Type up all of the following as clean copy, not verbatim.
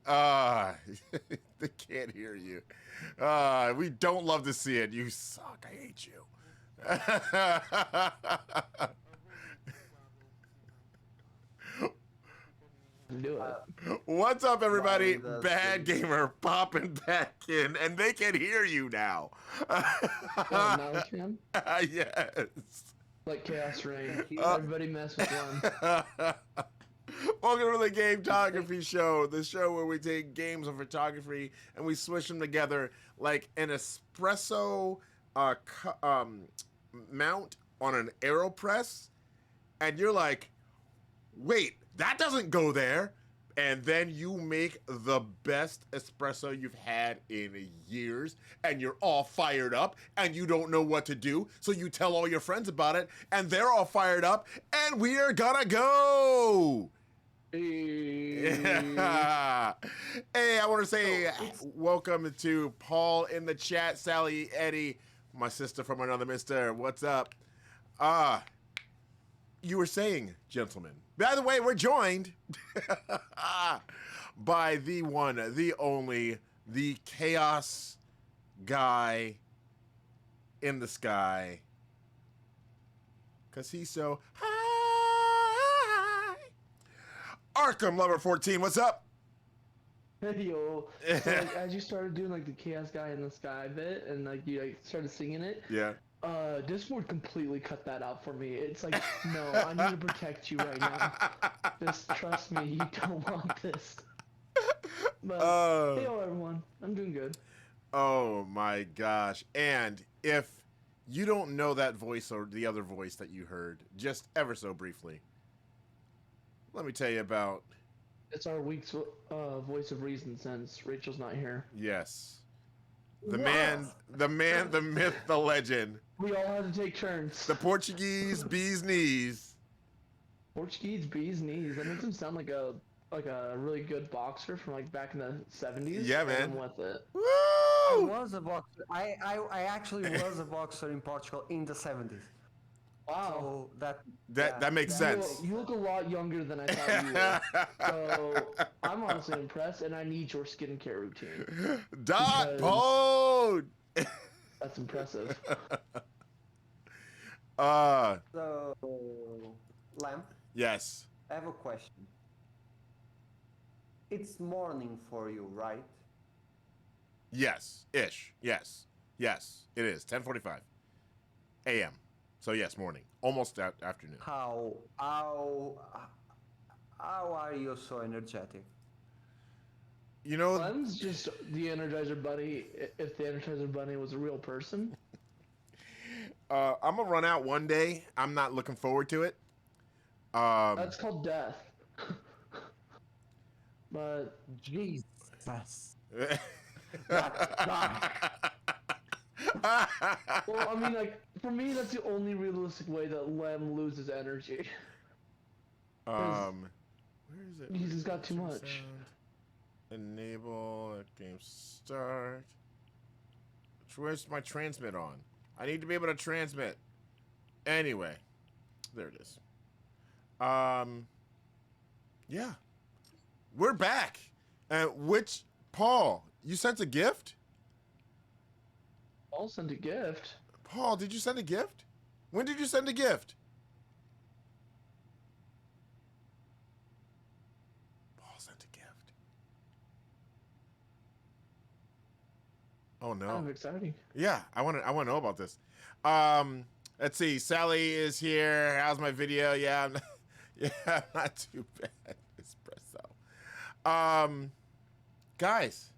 They can't hear you. We don't love to see it. You suck. I hate you. Do it. What's up, everybody? Why does Bad the Gamer popping back in, and they can hear you now. Oh, now we can? Yes. Like Chaos Rain. Uh, Everybody mess with one. Welcome to the Gametography Show, the show where we take games of photography and we swish them together like an espresso mount on an AeroPress, and you're like, wait, that doesn't go there. And then you make the best espresso you've had in years, and you're all fired up, and you don't know what to do. So you tell all your friends about it, and they're all fired up, and we are gonna go. Hey, I want to say welcome to Paul in the chat, Sally, Eddie, my sister from another mister. What's up? You were saying, gentlemen. By the way, we're joined by the one, the only, the chaos guy in the sky. Because he's so high. Arkham Lover 14, what's up? Hey, yo. So, like, as you started doing like the Chaos Guy in the Sky bit, and like you like started singing it, Yeah. Discord completely cut that out for me. It's like, no, I need to protect you right now. Just trust me, you don't want this. But hey, everyone, I'm doing good. Oh my gosh. And if you don't know that voice or the other voice that you heard, just ever so briefly, let me tell you about... It's our week's voice of reason since Rachel's not here. Yes. The man, the myth, the legend. We all had to take turns. The Portuguese bee's knees. Portuguese bee's knees. That makes him sound like a really good boxer from like back in the 70s. Yeah, man. I'm with it. Woo! I was a boxer. I actually was a boxer in Portugal in the 70s. Wow. So that makes sense. You look a lot younger than I thought you were. So I'm honestly impressed, and I need your skincare routine. Dot Pode! That's impressive. So, Lamp, Yes. I have a question. It's morning for you, right? Yes. Ish. Yes. Yes. It is. 10:45 a.m. So yes, morning. Almost afternoon. How are you so energetic? You know... Clem's just the Energizer Bunny if the Energizer Bunny was a real person. I'm gonna run out one day. I'm not looking forward to it. That's called death. But Jesus. well, I mean, like for me, that's the only realistic way that Lem loses energy. Where is it? He's just got too much. Sound. Enable game start. Where's my transmit on? I need to be able to transmit. Anyway, there it is. Yeah, we're back. Which Paul? You sent a gift? Paul sent a gift. Paul, did you send a gift? When did you send a gift? Paul sent a gift. Oh no! Kind of exciting. Yeah, I want to know about this. Let's see. Sally is here. How's my video? Yeah, I'm not too bad. Espresso. Guys,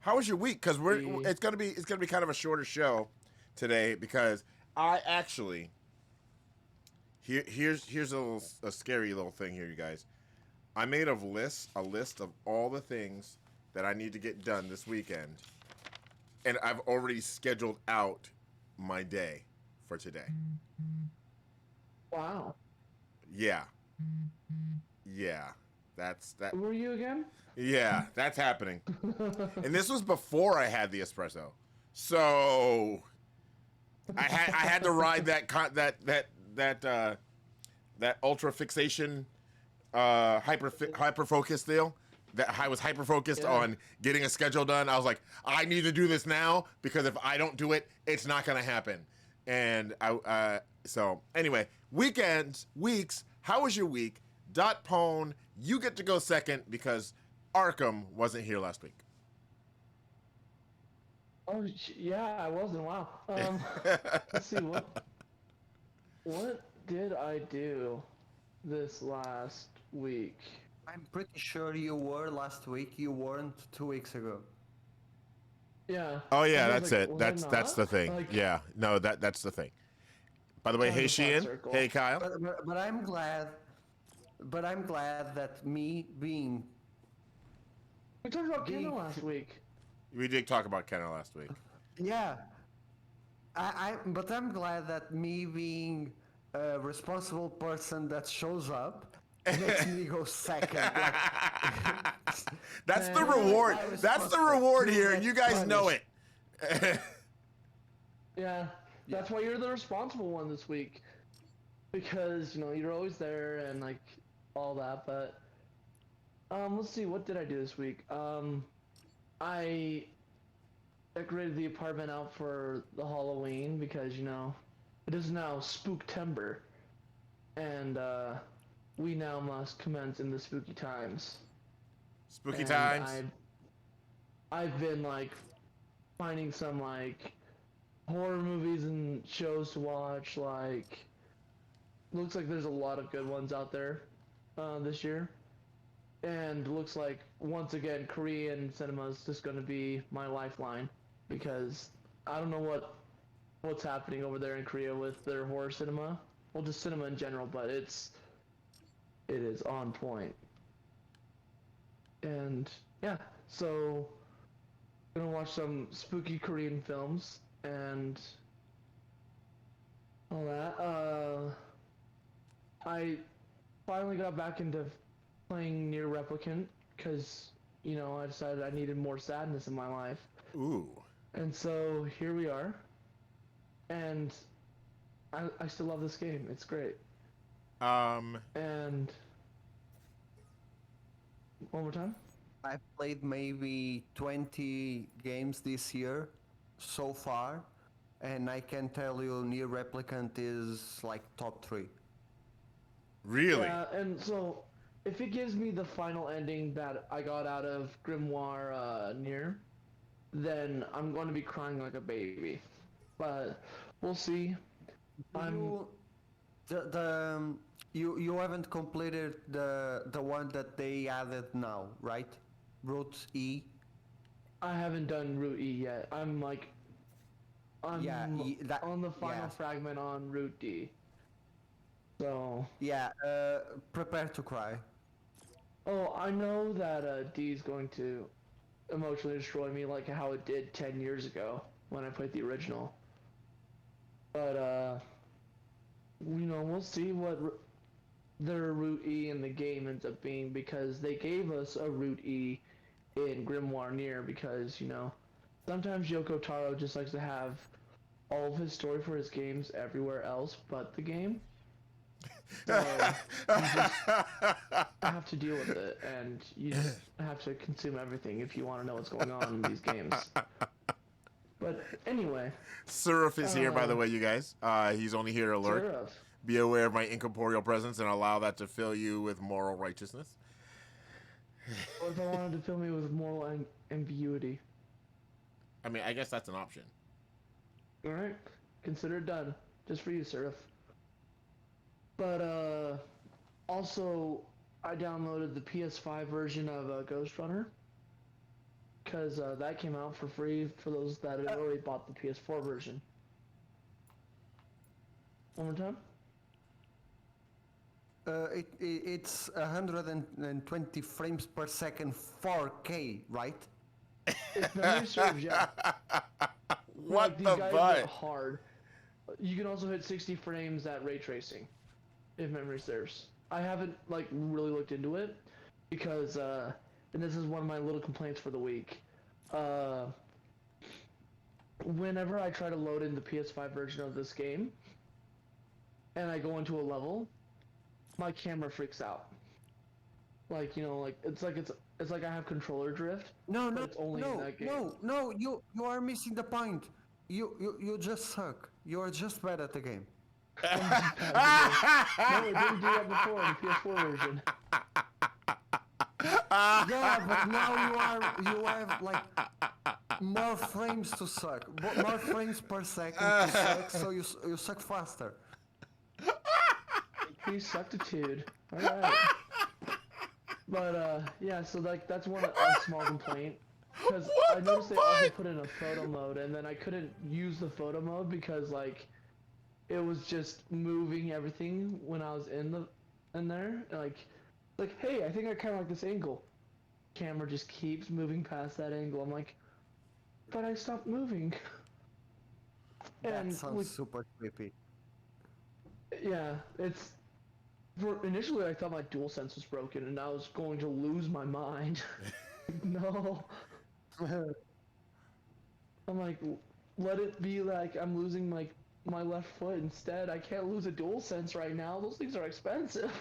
how was your week? Because it's gonna be kind of a shorter show today because I actually here's a scary little thing here, you guys. I made a list of all the things that I need to get done this weekend, and I've already scheduled out my day for today. Wow. Yeah. That's that. Who were you again? Yeah, that's happening. And this was before I had the espresso, so I had to ride that ultra fixation hyper focus deal. that I was hyper focused Yeah. on getting a schedule done. I was like, I need to do this now because if I don't do it, it's not gonna happen. And so anyway, weekends, weeks. How was your week? Dot Pone, you get to go second because Arkham wasn't here last week. Oh, yeah, I wasn't. Wow. Let's see what did I do this last week? I'm pretty sure you were last week. You weren't 2 weeks ago. Yeah. Oh yeah, I was that's like, it. was I That's not? the thing. Like, Yeah, no, that's the thing. By the way, Kind hey of a flat Sheehan, circle. hey Kyle. But I'm glad. But I'm glad that me being we talked about Being- Kenna last week. We did talk about Kenna last week. yeah. But I'm glad that me being a responsible person that shows up makes me go second. Like, That's the Man, reward. I was That's the responsible. reward You here, get and you guys know punished. it. Yeah. That's why you're the responsible one this week. Because, you're always there and like all that, but let's see, what did I do this week? I decorated the apartment out for the Halloween because, it is now Spooktember. And we now must commence in the spooky times. Spooky And times. I've been like finding some like horror movies and shows to watch. Like, looks like there's a lot of good ones out there this year, and looks like once again Korean cinema is just going to be my lifeline because I don't know what's happening over there in Korea with their horror cinema. Well, just cinema in general, but it is on point. And yeah, so gonna watch some spooky Korean films and all that. I finally got back into playing Near Replicant because I decided I needed more sadness in my life, Ooh. and so here we are. And I still love this game. It's great. And one more time. I've played maybe 20 games this year so far, and I can tell you Near Replicant is like top 3. Really? Yeah, and so if it gives me the final ending that I got out of Grimoire Near, then I'm going to be crying like a baby. But we'll see. You haven't completed the one that they added now, right? Route E. I haven't done Route E yet. I'm on the final fragment on Route D. So. Yeah, prepare to cry. Oh, I know that D is going to emotionally destroy me like how it did 10 years ago when I played the original. But, we'll see what their Route E in the game ends up being because they gave us a Route E in Grimoire Near because, sometimes Yoko Taro just likes to have all of his story for his games everywhere else but the game. So you just have to deal with it, and you just have to consume everything if you want to know what's going on in these games. But anyway, Surf is here, by the way, you guys. He's only here to lurk. Seraph. Be aware of my incorporeal presence and allow that to fill you with moral righteousness. What if I wanted to fill me with moral ambiguity? I mean, I guess that's an option. Alright, consider it done. Just for you, Seraph. But, also, I downloaded the PS5 version of Ghost Runner. Because that came out for free for those that had already bought the PS4 version. One more time? It's 120 frames per second 4K, right? If memory serves, yeah. What Like, the these guys butt? hit hard. You can also hit 60 frames at ray tracing, if memory serves. I haven't really looked into it because, and this is one of my little complaints for the week. Whenever I try to load in the PS5 version of this game, and I go into a level, my camera freaks out. Like it's like I have controller drift, No, but no, it's only in no, that game. no. You are missing the point. You just suck. You are just bad at the game. I'm just bad at the game. No, it didn't do that before in the PS4 version. Yeah, but now you have like more frames to suck, more frames per second to suck, so you suck faster. Increased suctitude. All right. But yeah, so like that's a small complaint. Because I What the noticed they also fuck? put in a photo mode, and then I couldn't use the photo mode because like it was just moving everything when I was in there. And, like hey, I think I kind of like this angle. Camera just keeps moving past that angle. I'm like, but I stopped moving. That And sounds with super creepy. yeah, it's initially I thought my DualSense was broken and I was going to lose my mind. No. I'm like, let it be like I'm losing my left foot instead. I can't lose a DualSense right now. Those things are expensive.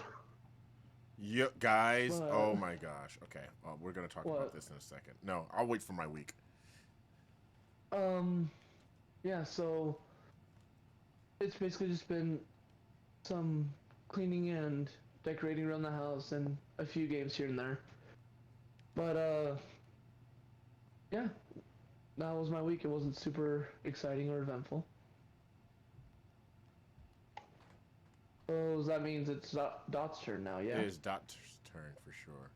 You guys, But oh my gosh. Okay, we're gonna talk about what? this in a second. No, I'll wait for my week. Yeah, so it's basically just been some cleaning and decorating around the house and a few games here and there. But yeah, that was my week. It wasn't super exciting or eventful. So that means it's Dot's turn now, yeah? It is Dot's turn for sure.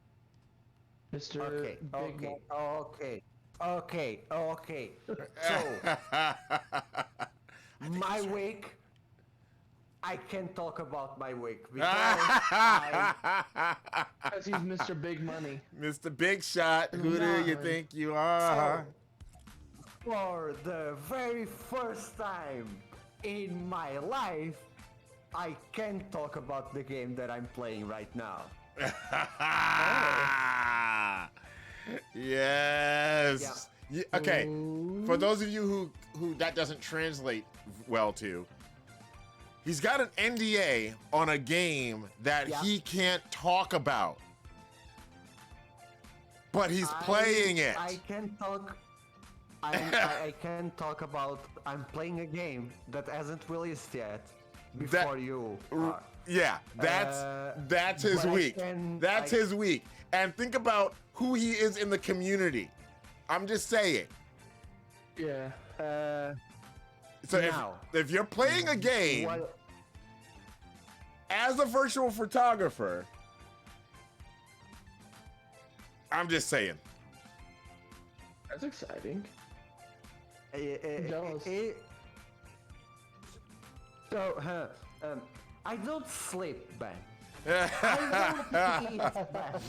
Mr. Okay, Big okay. So my week, I can talk about my week because Because he's Mr. Big Money. Mr. Big Shot, who do you Nine. think you are? for the very first time in my life, I can talk about the game that I'm playing right now. Yes. Okay. For those of you who that doesn't translate well to, he's got an NDA on a game that Yeah. he can't talk about, but he's playing it. I can talk. I can talk about. I'm playing a game that hasn't released yet. Before you. Yeah, that's his but I week. can- That's his week. And think about who he is in the community. I'm just saying. Yeah. So Now, if you're playing a game what- as a virtual photographer, I'm just saying. That's exciting. uh, jealous. So, I don't sleep, Ben. I don't eat, Ben.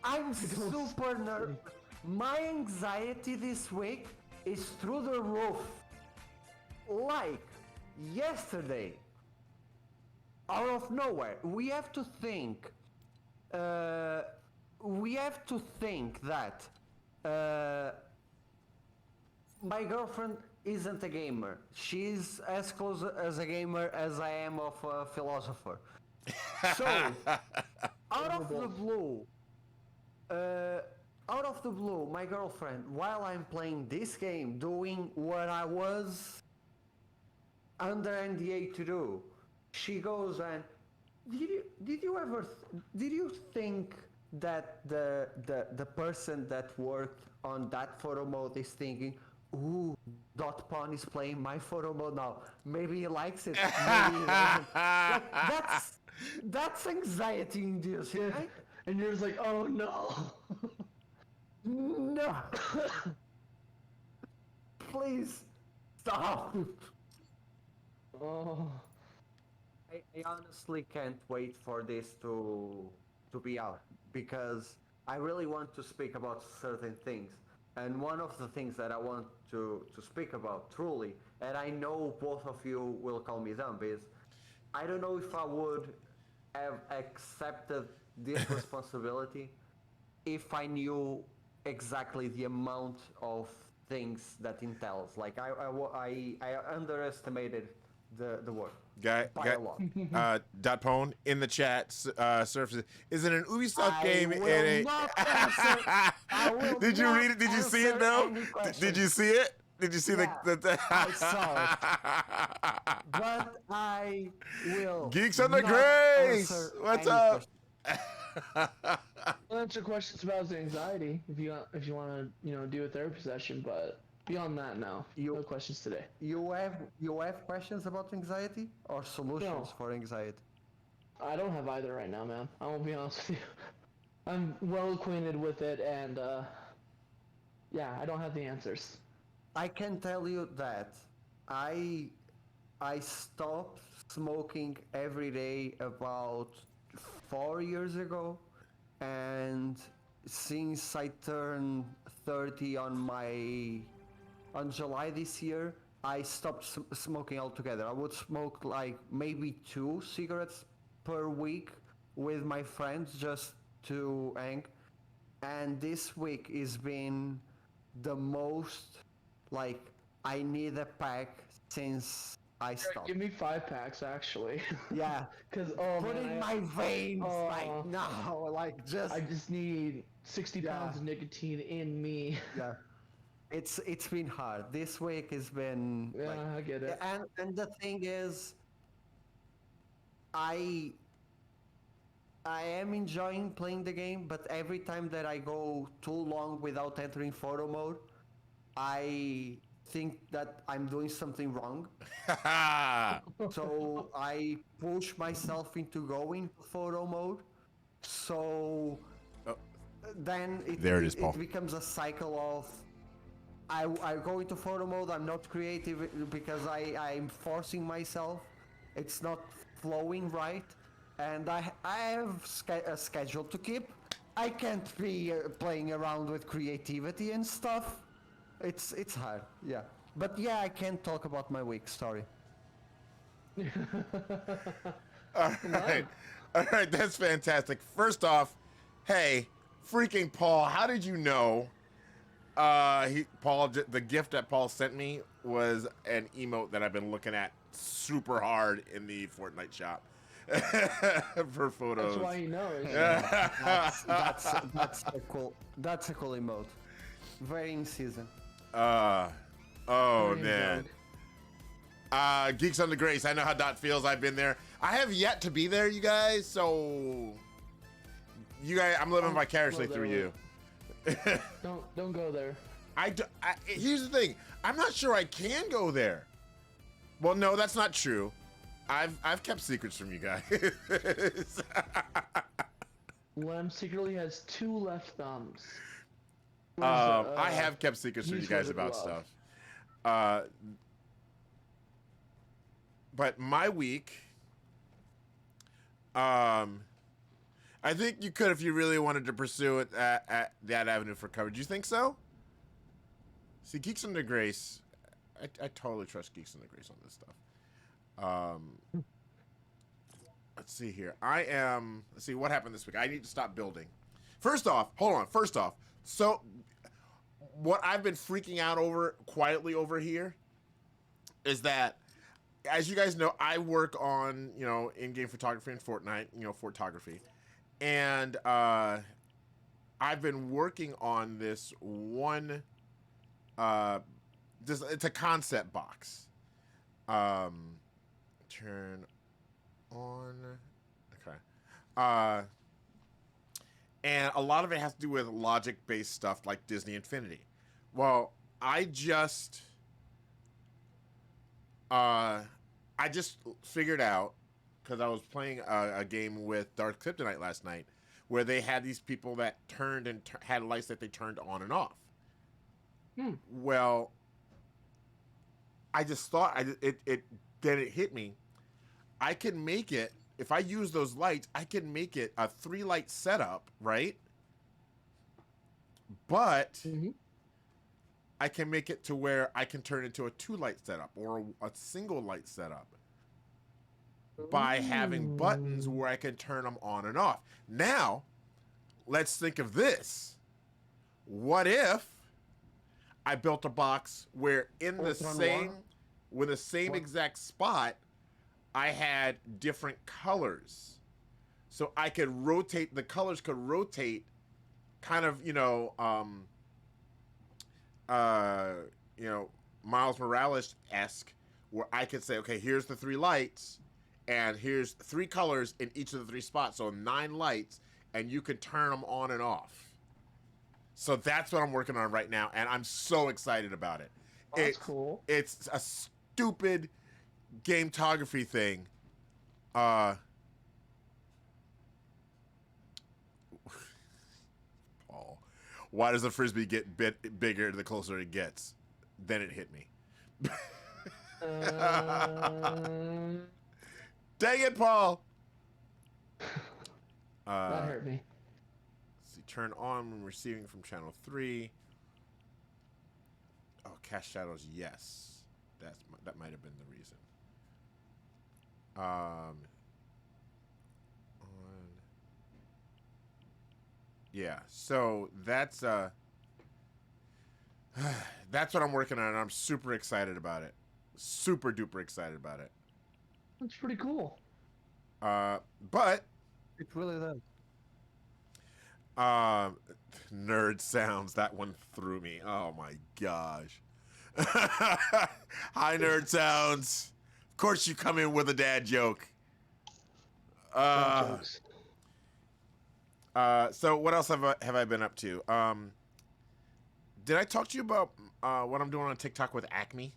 I'm super nervous. My anxiety this week is through the roof. Like yesterday, out of nowhere, we have to think. We have to think that my girlfriend isn't a gamer. She's as close as a gamer as I am of a philosopher. So, out of the blue, my girlfriend, while I'm playing this game, doing what I was under NDA to do, she goes and did you think that the person that worked on that photo mode is thinking, ooh, Dot Pawn is playing my photo mode now. Maybe he likes it. Maybe he doesn't. Like, that's anxiety inducing. Right? And you're just like, oh no. No. Please stop. Oh. I honestly can't wait for this to be out because I really want to speak about certain things. And one of the things that I want to speak about truly, and I know both of you will call me dumb, is I don't know if I would have accepted this responsibility if I knew exactly the amount of things that entails. Like I underestimated the work by a lot. Dot Pone in the chat surfaces. Is it an Ubisoft I game? will In a... not answer. I will Did you not read it? Did you see it? answer No. any Did questions. you see it? Did you see Yeah, the I saw it. But I will Geeks on the not Grace? answer What's any up? questions. I'll answer questions about the anxiety if you want to do a therapy session, but beyond that, no You- questions today. You have questions about anxiety or solutions No. for anxiety? I don't have either right now, man. I won't be honest with you. I'm well acquainted with it, and yeah, I don't have the answers. I can tell you that I stopped smoking every day about 4 years ago, and since I turned 30 on July this year, I stopped smoking altogether. I would smoke like maybe 2 cigarettes per week with my friends just to hang, and this week has been the most like I need a pack since I stopped. Give me 5 packs, actually. Yeah, Cause put in my veins right now, like just I just need 60 pounds of nicotine in me. yeah. It's been hard. This week has been Yeah, like, I get it. and the thing is, I am enjoying playing the game, but every time that I go too long without entering photo mode, I think that I'm doing something wrong. So I push myself into going photo mode. So then There it is, Paul. it becomes a cycle of I go into photo mode, I'm not creative because I'm forcing myself. It's not flowing right. And I have a schedule to keep. I can't be playing around with creativity and stuff. It's hard, yeah. But yeah, I can talk about my week. Sorry. All right, that's fantastic. First off, hey, freaking Paul, how did you know? The gift that Paul sent me was an emote that I've been looking at super hard in the Fortnite shop for photos. That's why he knows. That's a cool. That's a cool emote. Very in season. Oh Very man. enjoyed. Geeks on the Grace. I know how Dot feels. I've been there. I have yet to be there, you guys. So, you guys, I'm living vicariously Well, through there you. Don't go there. Here's the thing. I'm not sure I can go there. Well, no, that's not true. I've kept secrets from you guys. Lem secretly has 2 left thumbs. I have kept secrets from you use guys word of about love. stuff. But my week, I think you could if you really wanted to pursue it at that avenue for coverage. You think so? See, Geeks Under Grace, I totally trust Geeks Under Grace on this stuff. Let's see here. Let's see what happened this week. I need to stop building. First off, hold on. First off, so what I've been freaking out over quietly over here is that, as you guys know, I work on, in-game photography in Fortnite, photography. And I've been working on this one, it's a concept box. Turn on, okay. And a lot of it has to do with logic-based stuff like Disney Infinity. Well, I just figured out, because I was playing a game with Dark Kryptonite last night, where they had these people that turned and had lights that they turned on and off. Well, I just thought then it hit me. I can make it, if I use those lights, I can make it a 3-light setup, right? But I can make it to where I can turn it into a 2-light setup or a single light setup by having buttons where I can turn them on and off. Now, let's think of this. What if I built a box where in the same exact spot, I had different colors. So I could rotate, the colors could rotate kind of, uh, you know, Miles Morales-esque, where I could say, okay, here's the 3 lights, and here's 3 colors in each of the 3 spots, so 9 lights, and you can turn them on and off. So that's what I'm working on right now, and I'm so excited about it. That's cool. It's a stupid gametography thing. Paul, why does the frisbee get bigger the closer it gets? Then it hit me. Dang it, Paul! That hurt me. Let's see, turn on when receiving from channel 3. Oh, cast shadows, yes. That might have been the reason. Yeah, so that's that's what I'm working on, and I'm super excited about it. Super duper excited about it. That's pretty cool. But It really does. nerd sounds, that one threw me. Oh my gosh. Hi, nerd sounds. Of course you come in with a dad joke. Dad jokes. So what else have I been up to? Did I talk to you about what I'm doing on TikTok with Acme?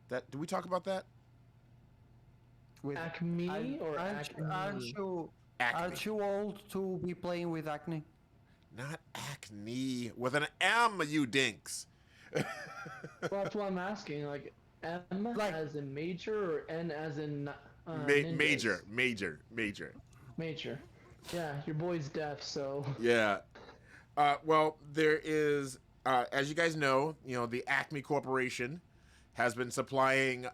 Did we talk about that? With Acme or Acme? Aren't you old to be playing with Acne? Not Acne with an M, you dinks. Well, that's what I'm asking. Like M as in major or N as in Major. Major. Yeah, your boy's deaf, so. Yeah. Well, there is, as you guys know, the Acme Corporation has been supplying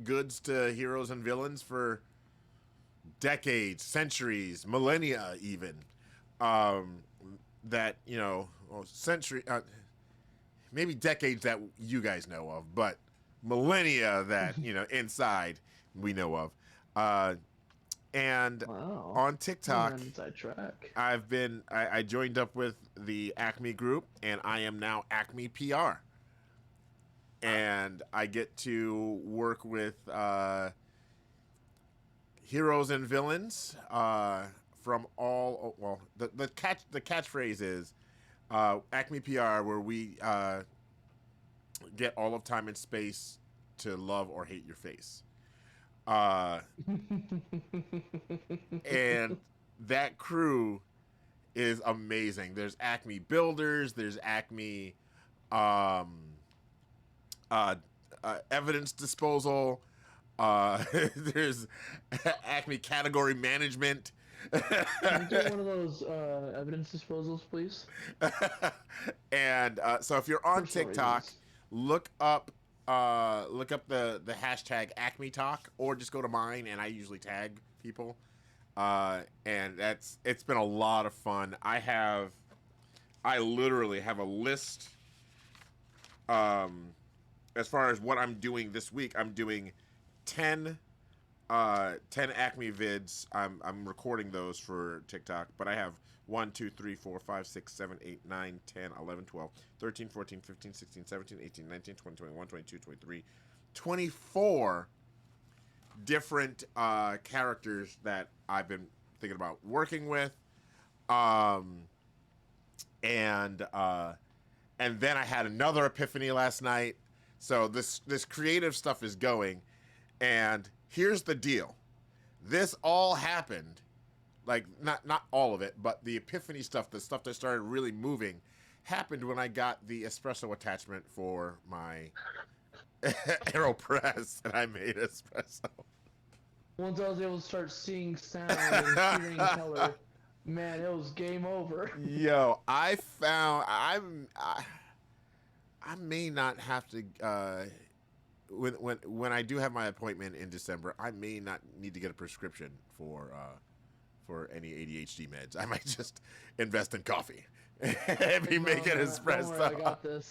goods to heroes and villains for decades, centuries, millennia, even. Maybe decades that you guys know of, but millennia that inside we know of. And Wow. on TikTok, Inside track. I joined up with the Acme group, and I am now Acme PR. And I get to work with heroes and villains from all. Well, the catchphrase is Acme PR, where we get all of time and space to love or hate your face. And that crew is amazing. There's Acme Builders, there's Acme Evidence Disposal, there's Acme Category Management. Can I get one of those evidence disposals, please? And so if you're on Personal TikTok, reasons. look up the hashtag Acme Talk, or just go to mine, and I usually tag people. And it's been a lot of fun. I literally have a list. As far as what I'm doing this week, I'm doing 10 Acme vids. I'm recording those for TikTok, but I have 1, 2, 3, 4, 5, 6, 7, 8, 9, 10, 11, 12, 13, 14, 15, 16, 17, 18, 19, 20, 21, 22, 23, 24 different characters that I've been thinking about working with. And then I had another epiphany last night. So this creative stuff is going, and here's the deal. This all happened, like not all of it, but the epiphany stuff, the stuff that started really moving, happened when I got the espresso attachment for my AeroPress, and I made espresso. Once I was able to start seeing sound and hearing color, man, it was game over. Yo, I may not have to when I do have my appointment in December, I may not need to get a prescription for any ADHD meds. I might just invest in coffee and be making espresso. Don't worry, I got this.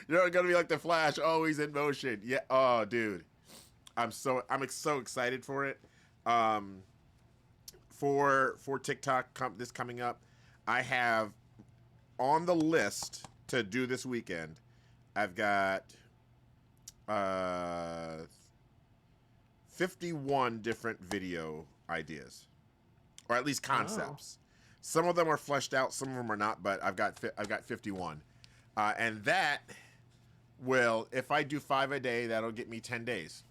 You're gonna be like the Flash, always in motion. Yeah. Oh, dude, I'm so excited for it. Um, for TikTok this coming up, I have on the list to do this weekend. I've got uh 51 different video ideas, or at least concepts. Some of them are fleshed out, some of them are not, but I've got 51, and that will, if I do 5 a day, that'll get me 10 days.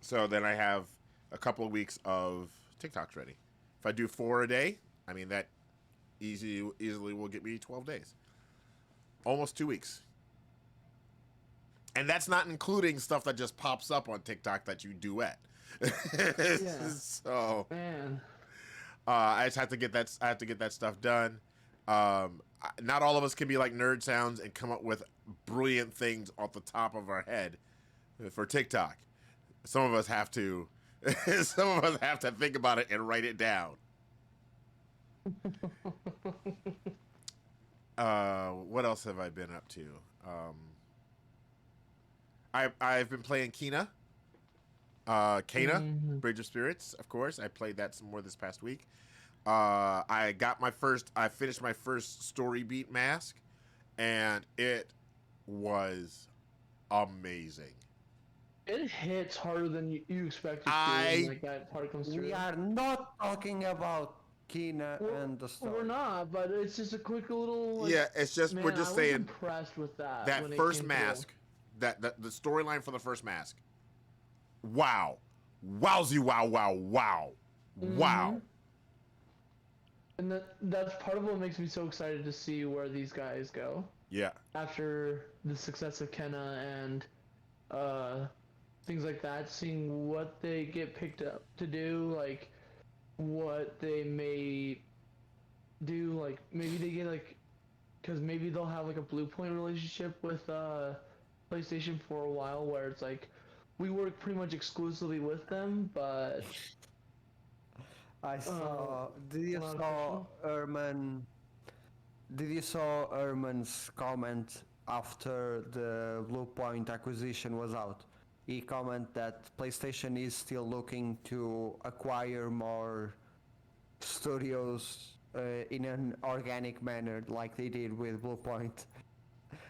So then I have a couple of weeks of TikToks ready. If I do 4 a day, I mean that easily will get me 12 days, almost 2 weeks. And that's not including stuff that just pops up on TikTok that you duet. Yeah. So Man. I just have to get that. I have to get that stuff done. Not all of us can be like Nerd Sounds and come up with brilliant things off the top of our head for TikTok. Some of us have to. Some of us have to think about it and write it down. What else have I been up to? I've been playing Kena. Kana, Bridge of Spirits, of course. I played that some more this past week. I finished my first story beat mask, and it was amazing. It hits harder than you expect it to when like that part comes through. We are not talking about Kina and the story. We're not, but it's just a quick little. Like, Yeah, it's just man, we're just I saying was impressed with that. that when first it came mask, that the storyline for the first mask. Wow, wowzy, wow, wow, wow, wow. And that's part of what makes me so excited to see where these guys go Yeah, after the success of Kenna and things like that. Seeing what they get picked up to do, like what they may do, like maybe they get like, because maybe they'll have like a Blue Point relationship with PlayStation for a while, where it's like we work pretty much exclusively with them, but I saw. Did you not saw official? Erman? Did you saw Erman's comment after the Blue Point acquisition was out? He commented that PlayStation is still looking to acquire more studios in an organic manner, like they did with Blue Point.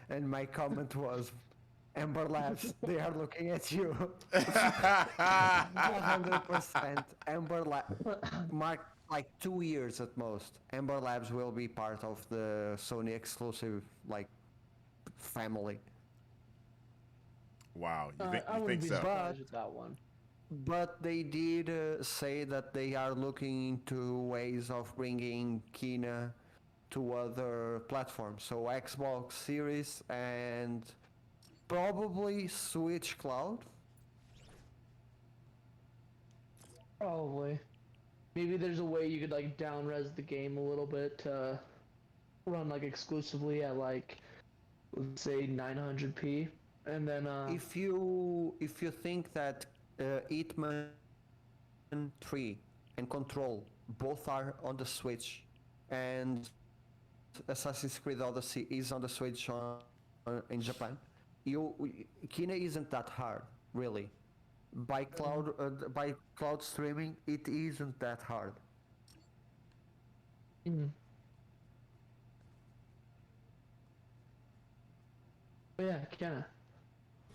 And my comment was, Ember Labs, they are looking at you. 100%. Ember Labs, mark like 2 years at most. Ember Labs will be part of the Sony exclusive like family. wow. I You wouldn't think be so? surprised with that one. But they did say that they are looking into ways of bringing Kina to other platforms, so Xbox Series and probably Switch Cloud. Probably. Maybe there's a way you could like down res the game a little bit to run like exclusively at like, let's say 900p, and then If you think that Hitman 3 and Control both are on the Switch, and Assassin's Creed Odyssey is on the Switch in Japan, Kina isn't that hard, really. By cloud streaming, it isn't that hard. but yeah, Kenna.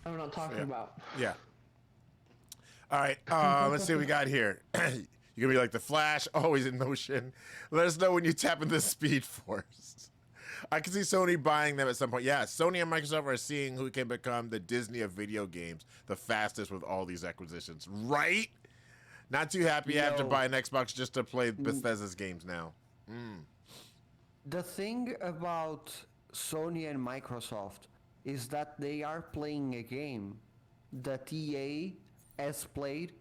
I'm not talking Yeah. about. Yeah. All right. Let's see what we got here. You're gonna be like the Flash, always in motion. Let us know when you tap into the Speed Force. I can see Sony buying them at some point. Yeah, Sony and Microsoft are seeing who can become the Disney of video games, the fastest with all these acquisitions. Right? Not too happy I have to No. buy an Xbox just to play Bethesda's games now. The thing about Sony and Microsoft is that they are playing a game that EA has played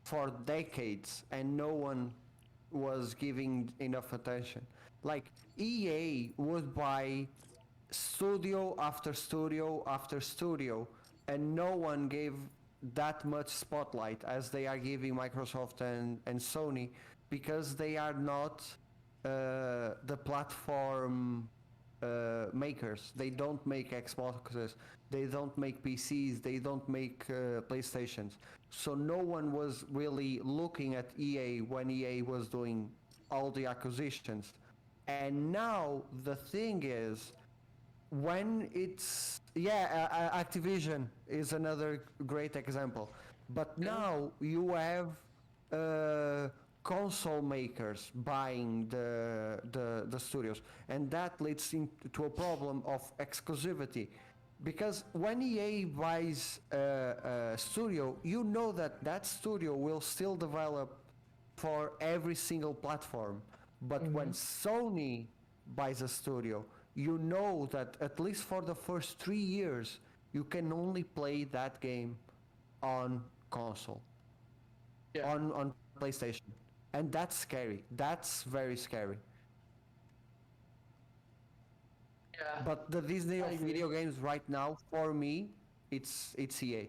for decades and no one was giving enough attention. Like EA would buy studio after studio after studio and no one gave that much spotlight as they are giving Microsoft and Sony, because they are not the platform makers. They don't make Xboxes, they don't make PCs, they don't make PlayStations. So no one was really looking at EA when EA was doing all the acquisitions. And now the thing is, when it's Activision is another great example, but now you have uh, console makers buying the studios, and that leads into a problem of exclusivity, because when EA buys a studio, you know that that studio will still develop for every single platform. But when Sony buys a studio, you know that at least for the first 3 years, you can only play that game on console, Yeah. on PlayStation. And that's scary. That's very scary. Yeah. But the Disney I of agree. video games right now, for me, it's EA.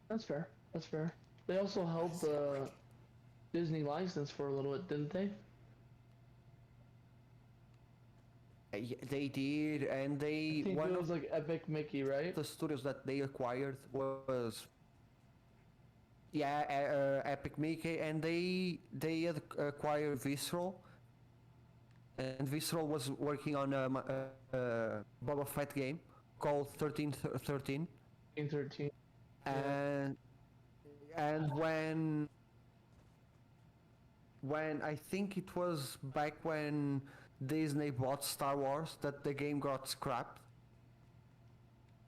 That's fair. That's fair. They also held the Disney license for a little bit, didn't they? They did, and I they think one it of was like Epic Mickey, right? the studios that they acquired was Epic Mickey, and they had acquired Visceral, and Visceral was working on a Boba Fett game called 1313, 13. and when I think it was back when Disney bought Star Wars that the game got scrapped.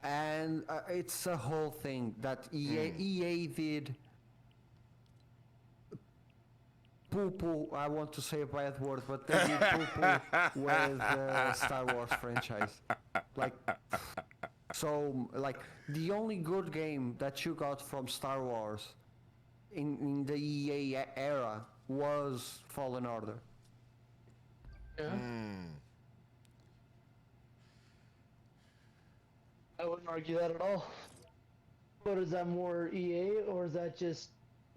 And it's a whole thing that EA did poo-poo. I want to say a bad word, but they did poo-poo with the Star Wars franchise. Like, so, like, the only good game that you got from Star Wars in the EA era was Fallen Order. Yeah. I wouldn't argue that at all. But is that more EA or is that just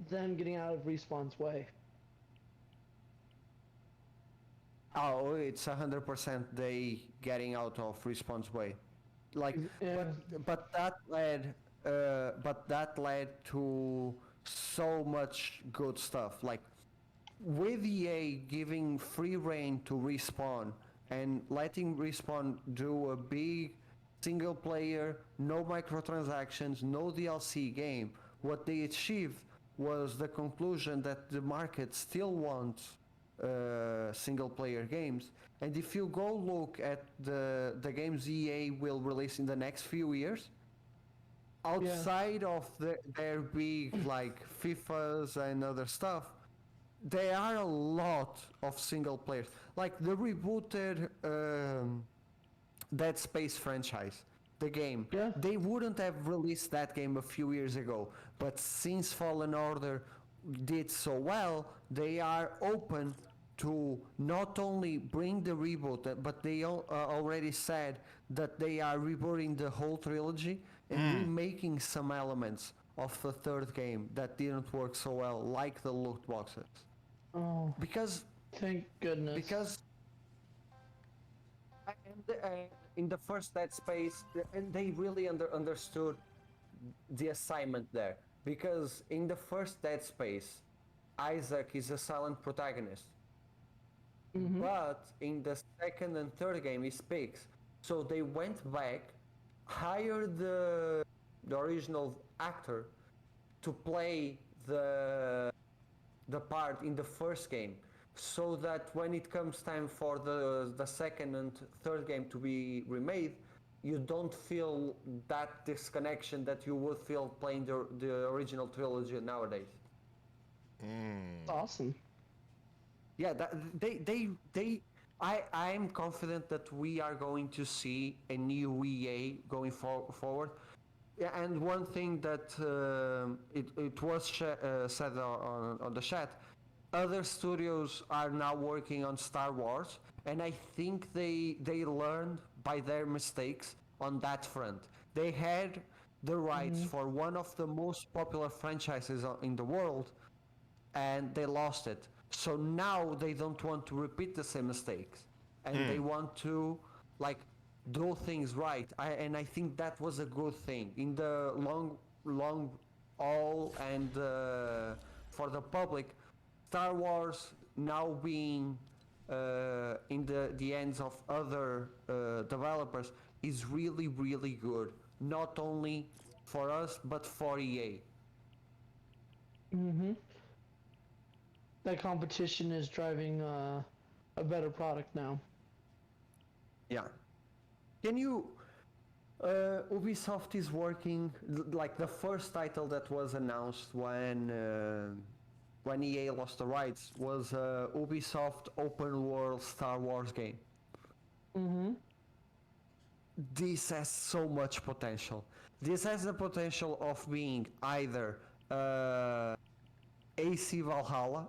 them getting out of Respawn's way? Oh, it's 100% they getting out of Respawn's way. Like, Yeah. but that led to so much good stuff. Like, with EA giving free reign to Respawn and letting Respawn do a big single player, no microtransactions, no DLC game, what they achieved was the conclusion that the market still wants single player games. And if you go look at the games EA will release in the next few years, outside of their big like FIFAs and other stuff, there are a lot of single players. Like the rebooted Dead Space franchise, the game. Yeah. They wouldn't have released that game a few years ago, but since Fallen Order did so well, they are open to not only bring the reboot, but they already said that they are rebooting the whole trilogy and remaking some elements of the third game that didn't work so well, like the loot boxes. Oh, Because thank goodness. because in the first Dead Space, and they really understood the assignment there. Because in the first Dead Space, Isaac is a silent protagonist. But in the second and third game, he speaks. So they went back, hired the original actor to play the part in the first game, so that when it comes time for the second and third game to be remade, you don't feel that disconnection that you would feel playing the original trilogy nowadays. Awesome. Yeah, I'm confident that we are going to see a new EA going forward. Yeah, and one thing that it was said on the chat, other studios are now working on Star Wars, and I think they learned by their mistakes on that front. They had the rights for one of the most popular franchises in the world, and they lost it. So now they don't want to repeat the same mistakes, and they want to like do things right. And I think that was a good thing in the long all, and for the public, Star Wars now being in the hands of other developers is really good. Not only for us but for EA. Mm-hmm. That competition is driving a better product now. Yeah. Can you? Ubisoft is working like the first title that was announced when EA lost the rights was Ubisoft open world Star Wars game. Mm-hmm. This has so much potential. This has the potential of being either AC Valhalla,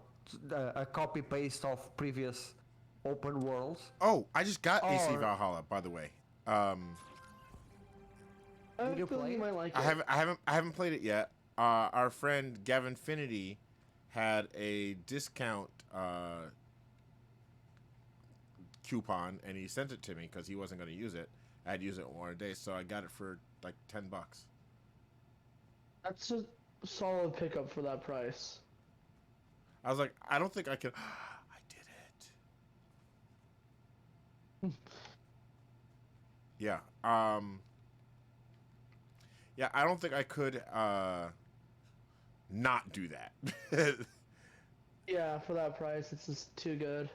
a copy paste of previous open worlds, Oh, I just got AC or Valhalla, by the way. I have did a you feeling play you it? might like I it. haven't played it yet. Our friend Gavinfinity had a discount coupon, and he sent it to me because he wasn't going to use it. I'd use it one day, so I got it for like $10. That's a solid pickup for that price. I was like, I don't think I can. I did it. Yeah. Yeah, I don't think I could not do that. Yeah, for that price, it's just too good.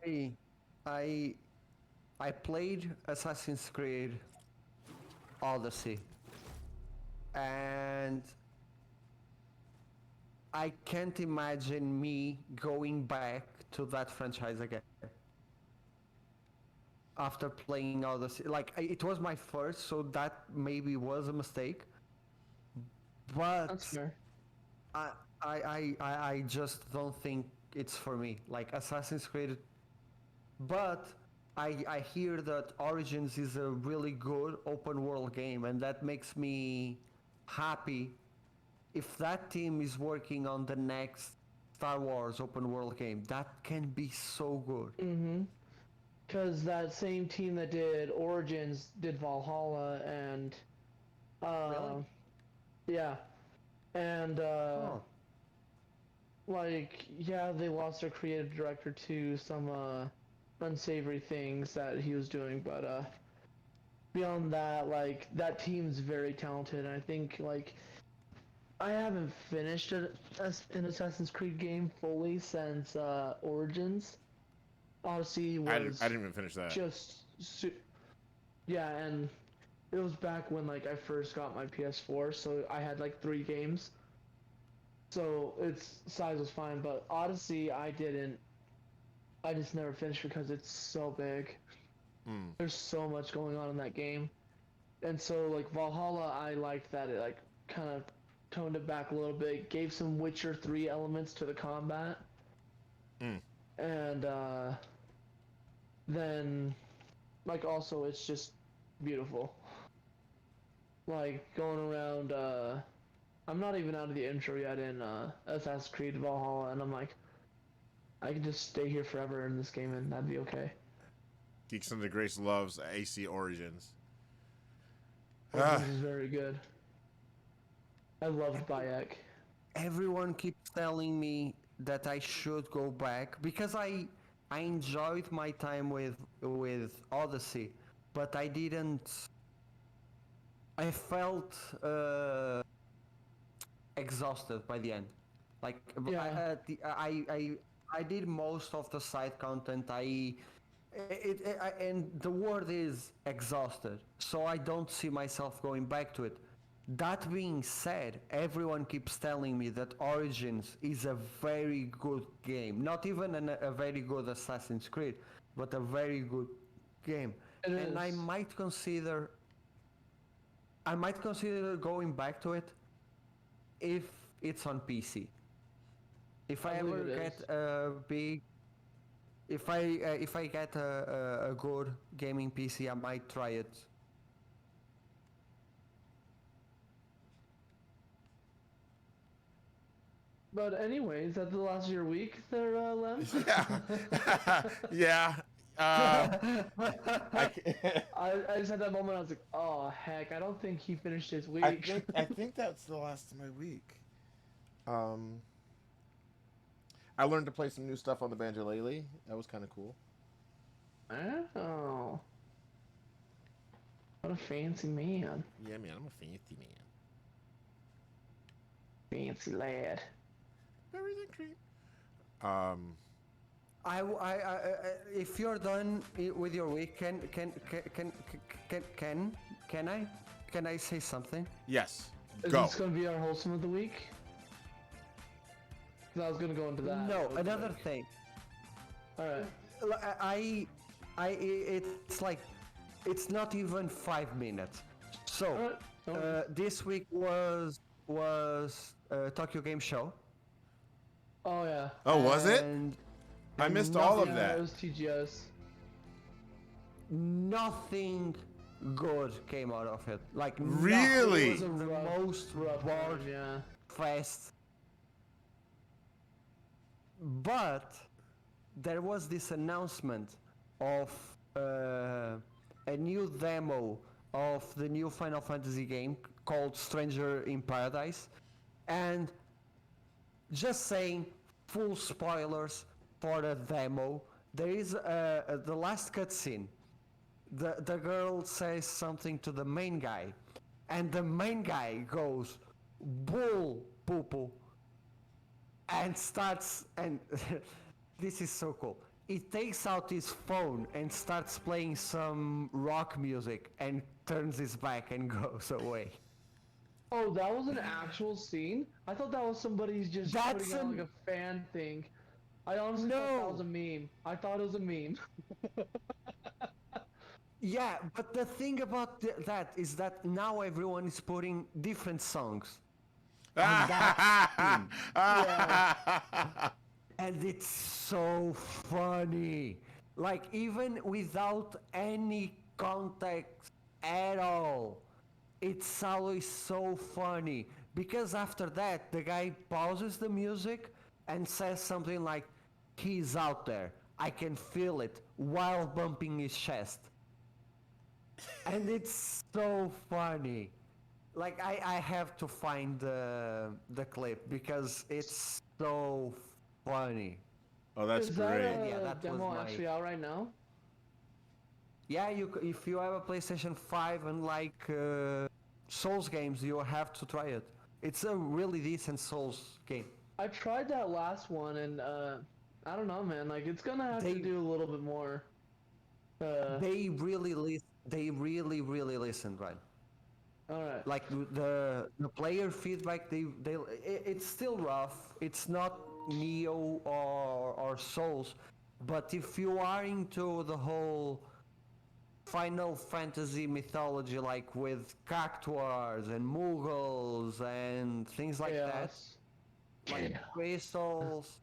I I I played Assassin's Creed Odyssey, and I can't imagine me going back to that franchise again after playing Odyssey. Like it was my first, so that maybe was a mistake. But That's fair. I I just don't think it's for me. Like Assassin's Creed, but I hear that Origins is a really good open world game, and that makes me happy if that team is working on the next Star Wars open world game. That can be so good. Mm-hmm. Because that same team that did Origins did Valhalla and, Really? yeah, and Oh, like yeah, they lost their creative director to some unsavory things that he was doing, but beyond that, like that team's very talented. And I think like I haven't finished an Assassin's Creed game fully since Origins. Odyssey I was didn't even finish that. just yeah, and it was back when like I first got my PS4, so I had like 3 games. So its size was fine, but Odyssey I didn't. I just never finished because it's so big. Mm. There's so much going on in that game, and so like Valhalla, I liked that it like kind of toned it back a little bit, gave some Witcher 3 elements to the combat, Mm. and then like also it's just beautiful. Like going around, I'm not even out of the intro yet in Assassin's Creed Valhalla, and I'm like, I can just stay here forever in this game, and that'd be okay. Geeks Under Grace loves AC Origins. Ah, Origins is very good. I loved Bayek. everyone keeps telling me that I should go back because I enjoyed my time with Odyssey, but I didn't. I felt exhausted by the end. Like Yeah, I did most of the side content. And the word is exhausted. So I don't see myself going back to it. That being said, everyone keeps telling me that Origins is a very good game. Not even a very good Assassin's Creed, but a very good game. it And is. I might consider going back to it if it's on PC. If I I believe ever it get is. a big, if I get a good gaming PC, I might try it. But anyways, that's the last of your week there, Lem? Yeah. Yeah. I, ca- I just had that moment. I was like, oh heck, I don't think he finished his I week. think I think that's the last of my week. Um, I learned to play some new stuff on the banjo That was kind of cool. Oh, what a fancy man, Yeah, man, I'm a fancy man. fancy lad. Berries and cream. Um, if you're done with your week, can I can I say something? yes. Is Go. this gonna be our wholesome of the week? 'Cause I was gonna go into that. No, real another quick. thing. All right. It's like, it's not even 5 minutes. So, All right. No worries. this week was Tokyo Game Show. Oh yeah. Oh, was it? I And missed all of Yeah, that. it was TGS. nothing good came out of it. Like, Really? nothing. It was the most Rough bored one, yeah. fest. But there was this announcement of a new demo of the new Final Fantasy game called Stranger in Paradise, and just saying, full spoilers for the demo. There is the last cutscene. The girl says something to the main guy, and the main guy goes, "Bull poo poo," and starts, and this is so cool. He takes out his phone and starts playing some rock music and turns his back and goes away. Oh, that was an actual scene? I thought that was somebody's just That's putting out like an- a fan thing. I honestly thought that No. was a meme. I thought it was a meme. Yeah, but the thing about that is that now everyone is putting different songs. And that and it's so funny. Like, even without any context at all, it's always so funny. Because after that, the guy pauses the music and says something like, "He's out there. I can feel it," while bumping his chest. And it's so funny. Like, I have to find the clip because it's so funny. Oh, that's Is that great. Yeah, that was demo my- actually out right now? Yeah, if you have a PlayStation 5 and like Souls games, you have to try it. It's a really decent Souls game. I tried that last one and I don't know, man. Like it's gonna have to They- do a little bit more. They really listened, right? All right. Like, the player feedback, it's still rough. It's not Neo or Souls, but if you are into the whole Final Fantasy mythology, like with Cactuars and Mughals and things like Chaos. that, like crystals,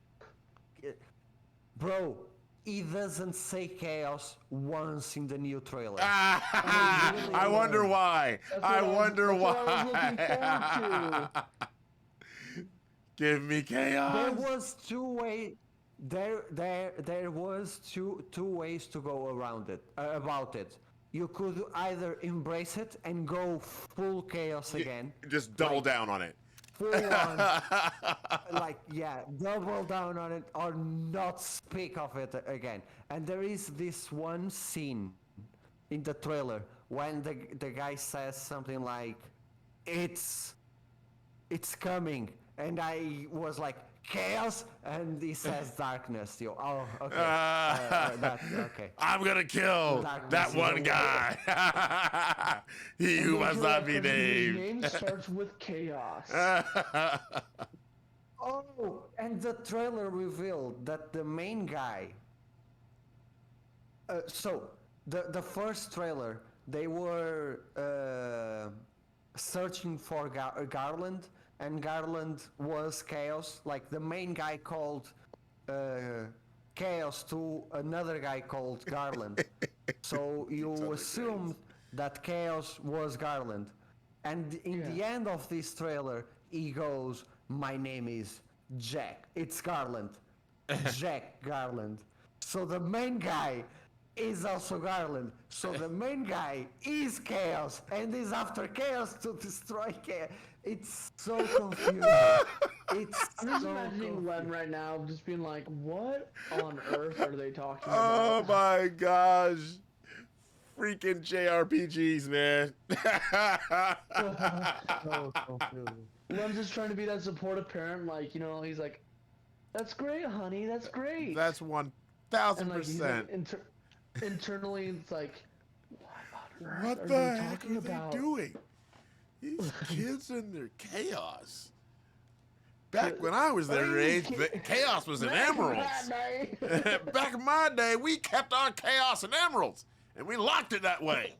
bro, he doesn't say chaos once in the new trailer. I wonder why. I wonder That's what I was looking why. forward Give me chaos. There was two way. There was two ways to go around it about it. You could either embrace it and go full chaos again, Just double down on it. full on, like, yeah, double down on it, or not speak of it again. And there is this one scene in the trailer when the guy says something like, "It's coming," and I was like, "Chaos," and he says darkness. You, oh, okay, okay. I'm gonna kill Darkness that is one a guy. He who must not be His named. name starts with chaos. Oh, and the trailer revealed that the main guy. So the first trailer, they were searching for Garland, and Garland was Chaos. Like, the main guy called Chaos to another guy called Garland. So you assumed that Chaos was Garland. And in the end of this trailer, he goes, "My name is Jack. It's Garland. Jack Garland. So the main guy is also Garland. So the main guy is Chaos and is after Chaos to destroy Chaos. It's so confusing. It's I'm just so imagining Len right now just being like, what on earth are they talking Oh about? my gosh. Freaking JRPGs, man. so confusing. Len's just trying to be that supportive parent, like, he's like, that's great, honey, that's great. That's and like, he's 1000%. like, internally, it's like, what on earth What are the they heck talking are they about? doing? These kids and their chaos. Back when I was their age, chaos was in emeralds. Back in my day, we kept our chaos in emeralds, and we locked it that way.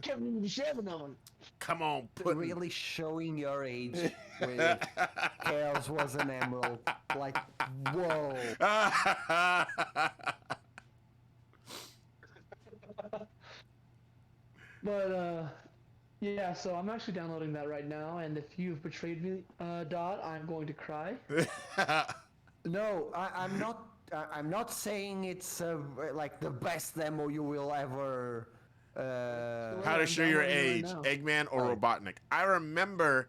Kevin Chevron. Come on, put Really showing your age with Chaos was an emerald. Like, whoa. But, yeah, so I'm actually downloading that right now, and if you've betrayed me, Dot, I'm going to cry. No, I'm not. I'm not saying it's like the best demo you will ever. How to I'm show your downloading it right age, now. Eggman or Robotnik? I remember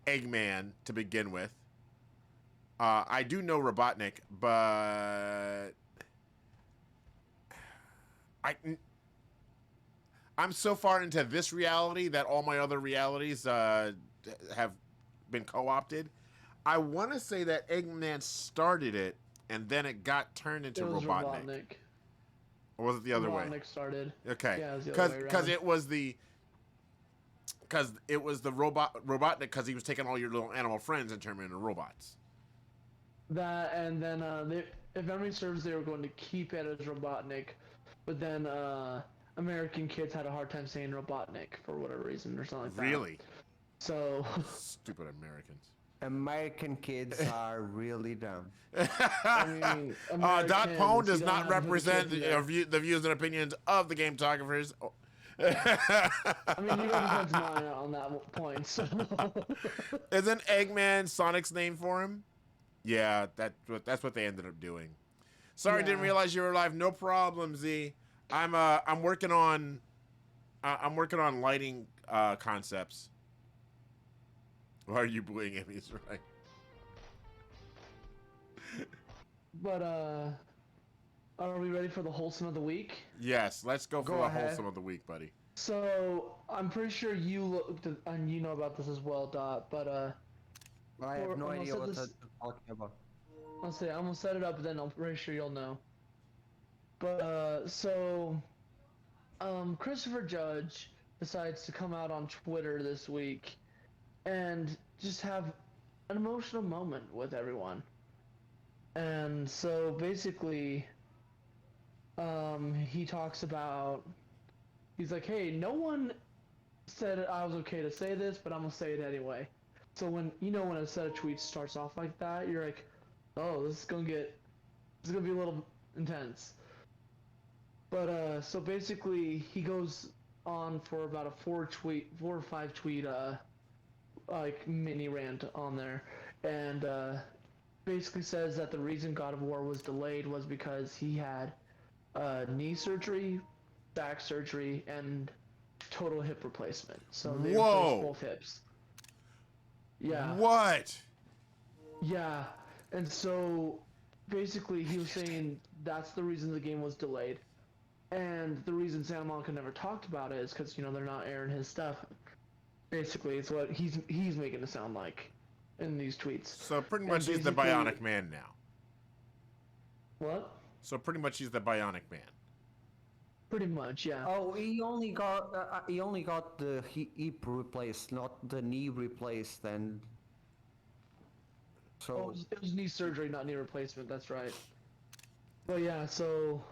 Eggman to begin with. I do know Robotnik, but I'm so far into this reality that all my other realities have been co-opted. I want to say that Eggman started it, and then it got turned into It was Robotnik. Or was it the other way? Robotnik started. Okay. Yeah, it was the other way Because around. it was the Robotnik because he was taking all your little animal friends and turning them into robots. That, and then, if memory serves, they were going to keep it as Robotnik, but then, American kids had a hard time saying Robotnik for whatever reason or something like that. Really? So, Stupid Americans. American kids are really dumb. I mean, Dot Pone Americans, does you don't not have to put represent kids in the there. the views and opinions of the Gametographers. I mean, he represents mine on that point, so. Isn't Eggman Sonic's name for him? Yeah, that's what they ended up doing. Sorry, Yeah. didn't realize you were alive. No problem, Z. I'm working on lighting concepts. Why are you bullying him? He's right. But, are we ready for the wholesome of the week? Yes, let's go for Go the ahead. wholesome of the week, buddy. So, I'm pretty sure you looked at, and you know about this as well, Dot, but, I have no I'm gonna idea set what this- you're talking about. I'll say, I'm gonna set it up, then I'm pretty sure you'll know. But, Christopher Judge decides to come out on Twitter this week and just have an emotional moment with everyone. And so basically, he talks about, he's like, hey, no one said I was okay to say this, but I'm gonna say it anyway. So when a set of tweets starts off like that, you're like, oh, this is gonna be a little intense. But so basically, he goes on for about a 4 or 5 tweet like mini rant on there, and basically says that the reason God of War was delayed was because he had knee surgery, back surgery, and total hip replacement. So they Whoa. replaced both hips. Yeah. What? Yeah. And so basically he was saying that's the reason the game was delayed. And the reason Santa Monica never talked about it is because, they're not airing his stuff. Basically, it's what he's making it sound like in these tweets. So pretty And much he's the basically- Bionic Man now. What? So pretty much he's the Bionic Man. Pretty much, yeah. Oh, he only got the hip replaced, not the knee replaced, and Oh, so it was knee surgery, not knee replacement. That's right. But yeah, so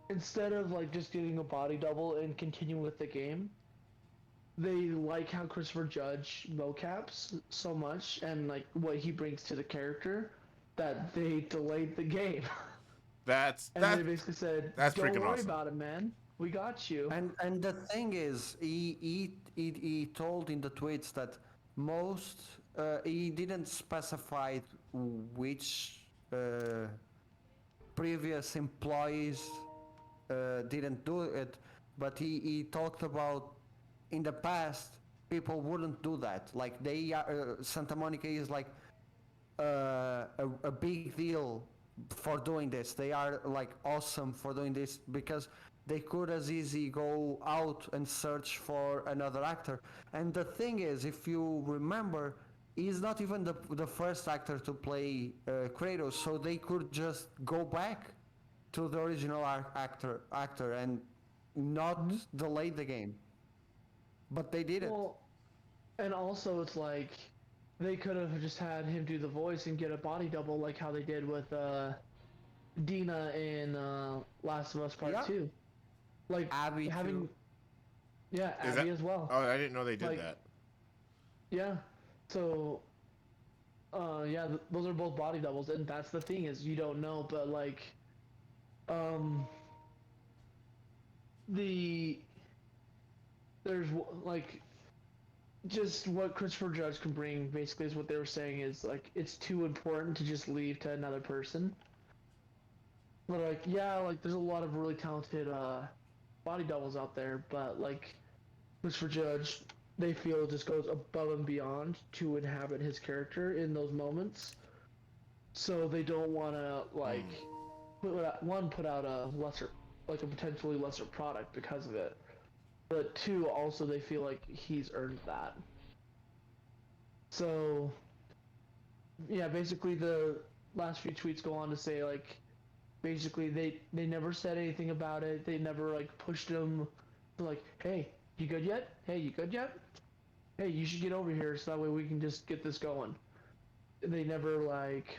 instead of like just getting a body double and continuing with the game, they like how Christopher Judge mocaps so much and like what he brings to the character that they delayed the game. That's And they basically said, that's "Don't freaking worry awesome." about it, man. We got you." and the thing is, he told in the tweets that most he didn't specify which previous employees didn't do it, but he talked about in the past people wouldn't do that. Like Santa Monica is like a big deal for doing this. They are like awesome for doing this because they could as easy go out and search for another actor. And the thing is, if you remember, he's not even the first actor to play Kratos, so they could just go back to the original actor and not delay the game. But they did it. Well, and also it's like they could have just had him do the voice and get a body double like how they did with Dina in Last of Us Part Yeah. 2. Like Abby having too. yeah, Is Abby that- as well. Oh, I didn't know they did Like- that. Yeah. So yeah, those are both body doubles, and that's the thing is you don't know, but like um the there's like just what Christopher Judge can bring basically is what they were saying is like it's too important to just leave to another person. But like yeah, like there's a lot of really talented body doubles out there, but like Christopher Judge, they feel it just goes above and beyond to inhabit his character in those moments. So they don't want to like put out a lesser, like a potentially lesser product because of it. But two, also they feel like he's earned that. So yeah, basically the last few tweets go on to say like basically they never said anything about it. They never like pushed him to like, hey, you good yet? Hey, you good yet? Hey, you should get over here so that way we can just get this going. They never like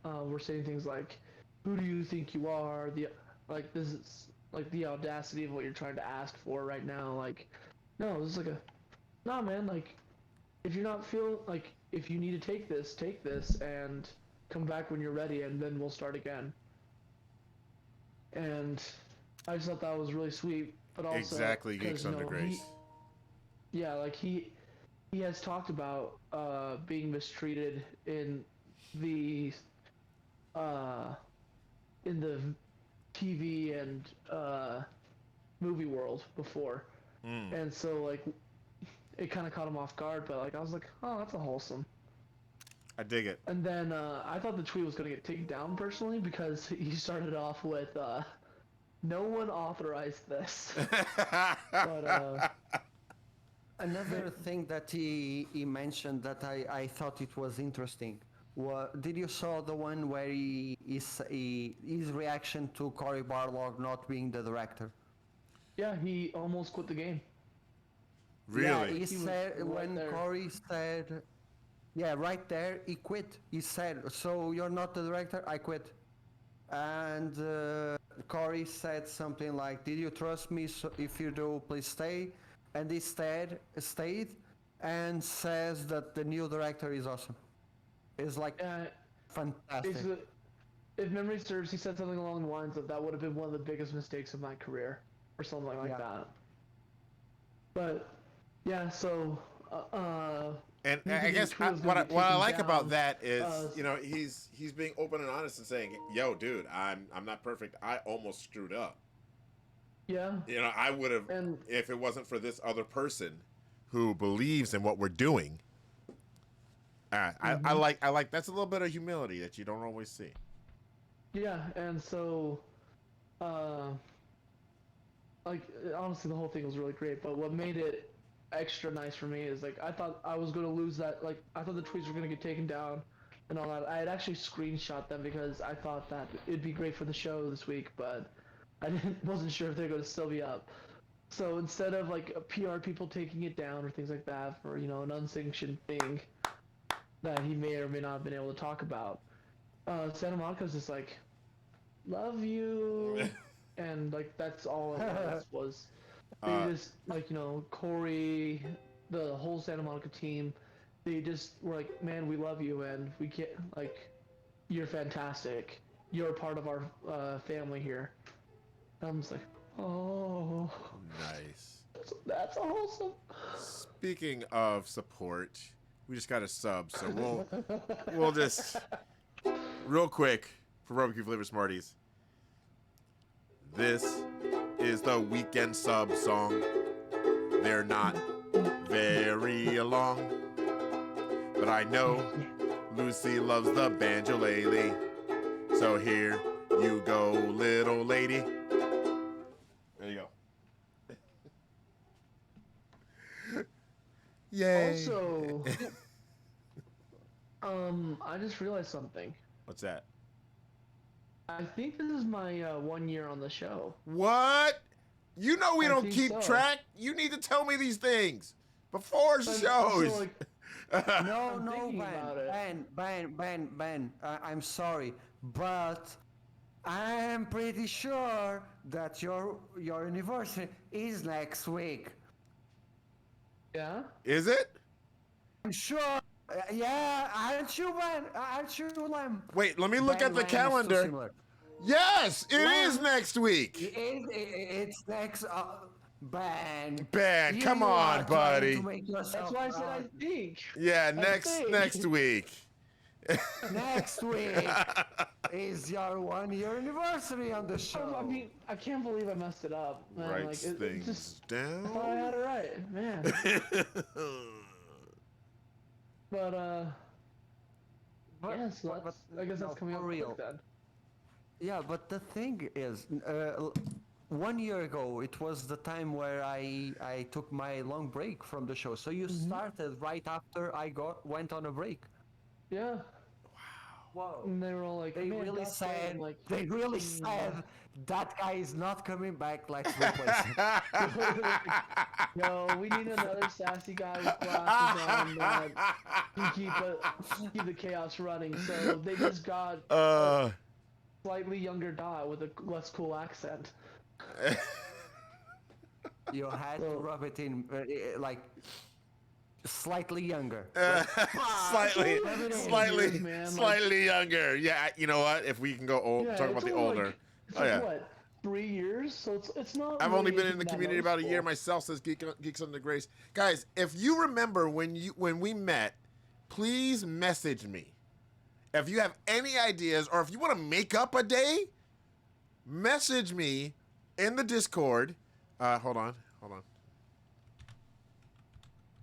were saying things like, who do you think you are? The like this is like the audacity of what you're trying to ask for right now. Like, no, this is like a nah, man. Like, if you're not feel like if you need to take this and come back when you're ready, and then we'll start again. And I just thought that was really sweet, but also Exactly, geek 'cause, you under know, grace. yeah, like he has talked about being mistreated the uh in the TV and movie world before. And so like it kind of caught him off guard, but like I was like, "Oh, that's a wholesome." I dig it. And then I thought the tweet was going to get taken down personally because he started off with no one authorized this. But Another thing that he mentioned that I thought it was interesting. Did you saw the one where his reaction to Cory Barlog not being the director? yeah, he almost quit the game. Really? Yeah, he He was said right when there. Cory said, yeah, right there he quit. He said, "So you're not the director? I quit." And Cory said something like, "Did you trust me? So if you do, please stay." And he stayed and says that the new director is awesome. It's like fantastic. Basically, if memory serves, he said something along the lines of that would have been one of the biggest mistakes of my career, or something like Yeah. that. But yeah, so And he I did guess the tweet was what gonna I, get what I taken like about down. that is, you know, he's being open and honest and saying, "Yo, dude, I'm not perfect. I almost screwed up. Yeah, You know, I would have and if it wasn't for this other person who believes in what we're doing." I like that's a little bit of humility that you don't always see. yeah, and so like honestly, the whole thing was really great. But what made it extra nice for me is like I thought I was gonna lose that. Like I thought the tweets were gonna get taken down and all that. I had actually screenshot them because I thought that it'd be great for the show this week, but I wasn't sure if they're gonna still be up. So instead of like PR people taking it down or things like that for an unsanctioned thing that he may or may not have been able to talk about, Santa Monica's just like, love you, and like that's all it was. They just like Corey, the whole Santa Monica team, they just were like, man, we love you, and we can't like, you're fantastic. You're a part of our family here. And I'm just like, oh. Nice. That's a wholesome. Speaking of support, we just got a sub, so we'll just real quick for barbecue flavor Smarties. This is the weekend sub song. They're not very long, but I know Lucy loves the banjo-lele. So here you go, little lady. There you go. Yay. Also, I just realized something. What's that? I think this is my 1 year on the show. What? You know we I don't think keep so. track. You need to tell me these things before So, shows. like, No, I'm no, thinking about it. Ben. I'm sorry, but I am pretty sure that your anniversary is next week. yeah? Is it? I'm sure. Yeah, aren't you, Ben? Aren't you, Lem? Wait, let me look Ben, at the Lem is too calendar. similar. Yes, it is next week. It's next. Ben. Ben, come You on, are trying buddy. to make yourself That's why I said I proud. think. Yeah, I next think. week. Next week is your 1 year anniversary on the show. I mean, I can't believe I messed it up. Man. Writes Like, it things just, I thought I down. had it right, man. But yeah, so that's, I guess that's no, coming for up real. quick then. Yeah, but the thing is, 1 year ago, it was the time where I took my long break from the show. So you started right after I went on a break. Yeah. Wow. And they were all like, They man, really God's great." said, I'm like, they really said, that guy is not coming back, let's replace him. yo, we need another sassy guy with glasses on that can keep the chaos running. So they just got a slightly younger Dot with a less cool accent. You had to So- rub it in, like, slightly younger. slightly, years, man, like- slightly younger. Yeah, you know what? If we can go old, Yeah, talk it's about the only older. Like, it's Oh like, yeah. what, 3 years? So it's not. I've only really been in the that community about a year noticeable. myself, says Geeks Under Grace. Guys, if you remember when we met, please message me. If you have any ideas or if you want to make up a day, message me in the Discord. Hold on.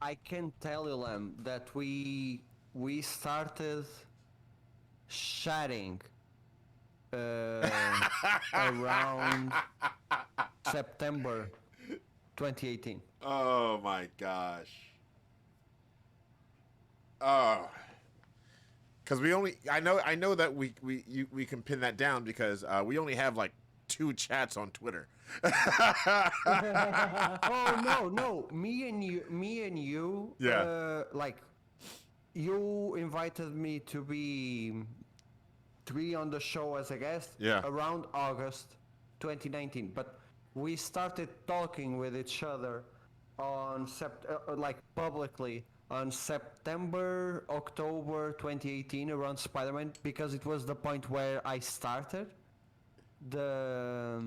I can tell you, Lem, that we started chatting around September 2018. Oh my gosh. Oh. Because I know that we can pin that down because we only have like 2 chats on Twitter. Oh no, me and you. Yeah. Like, you invited me to be on the show as a guest. Yeah. Around August 2019, but we started talking with each other on like publicly on September, October 2018 around Spider-Man, because it was the point where I started the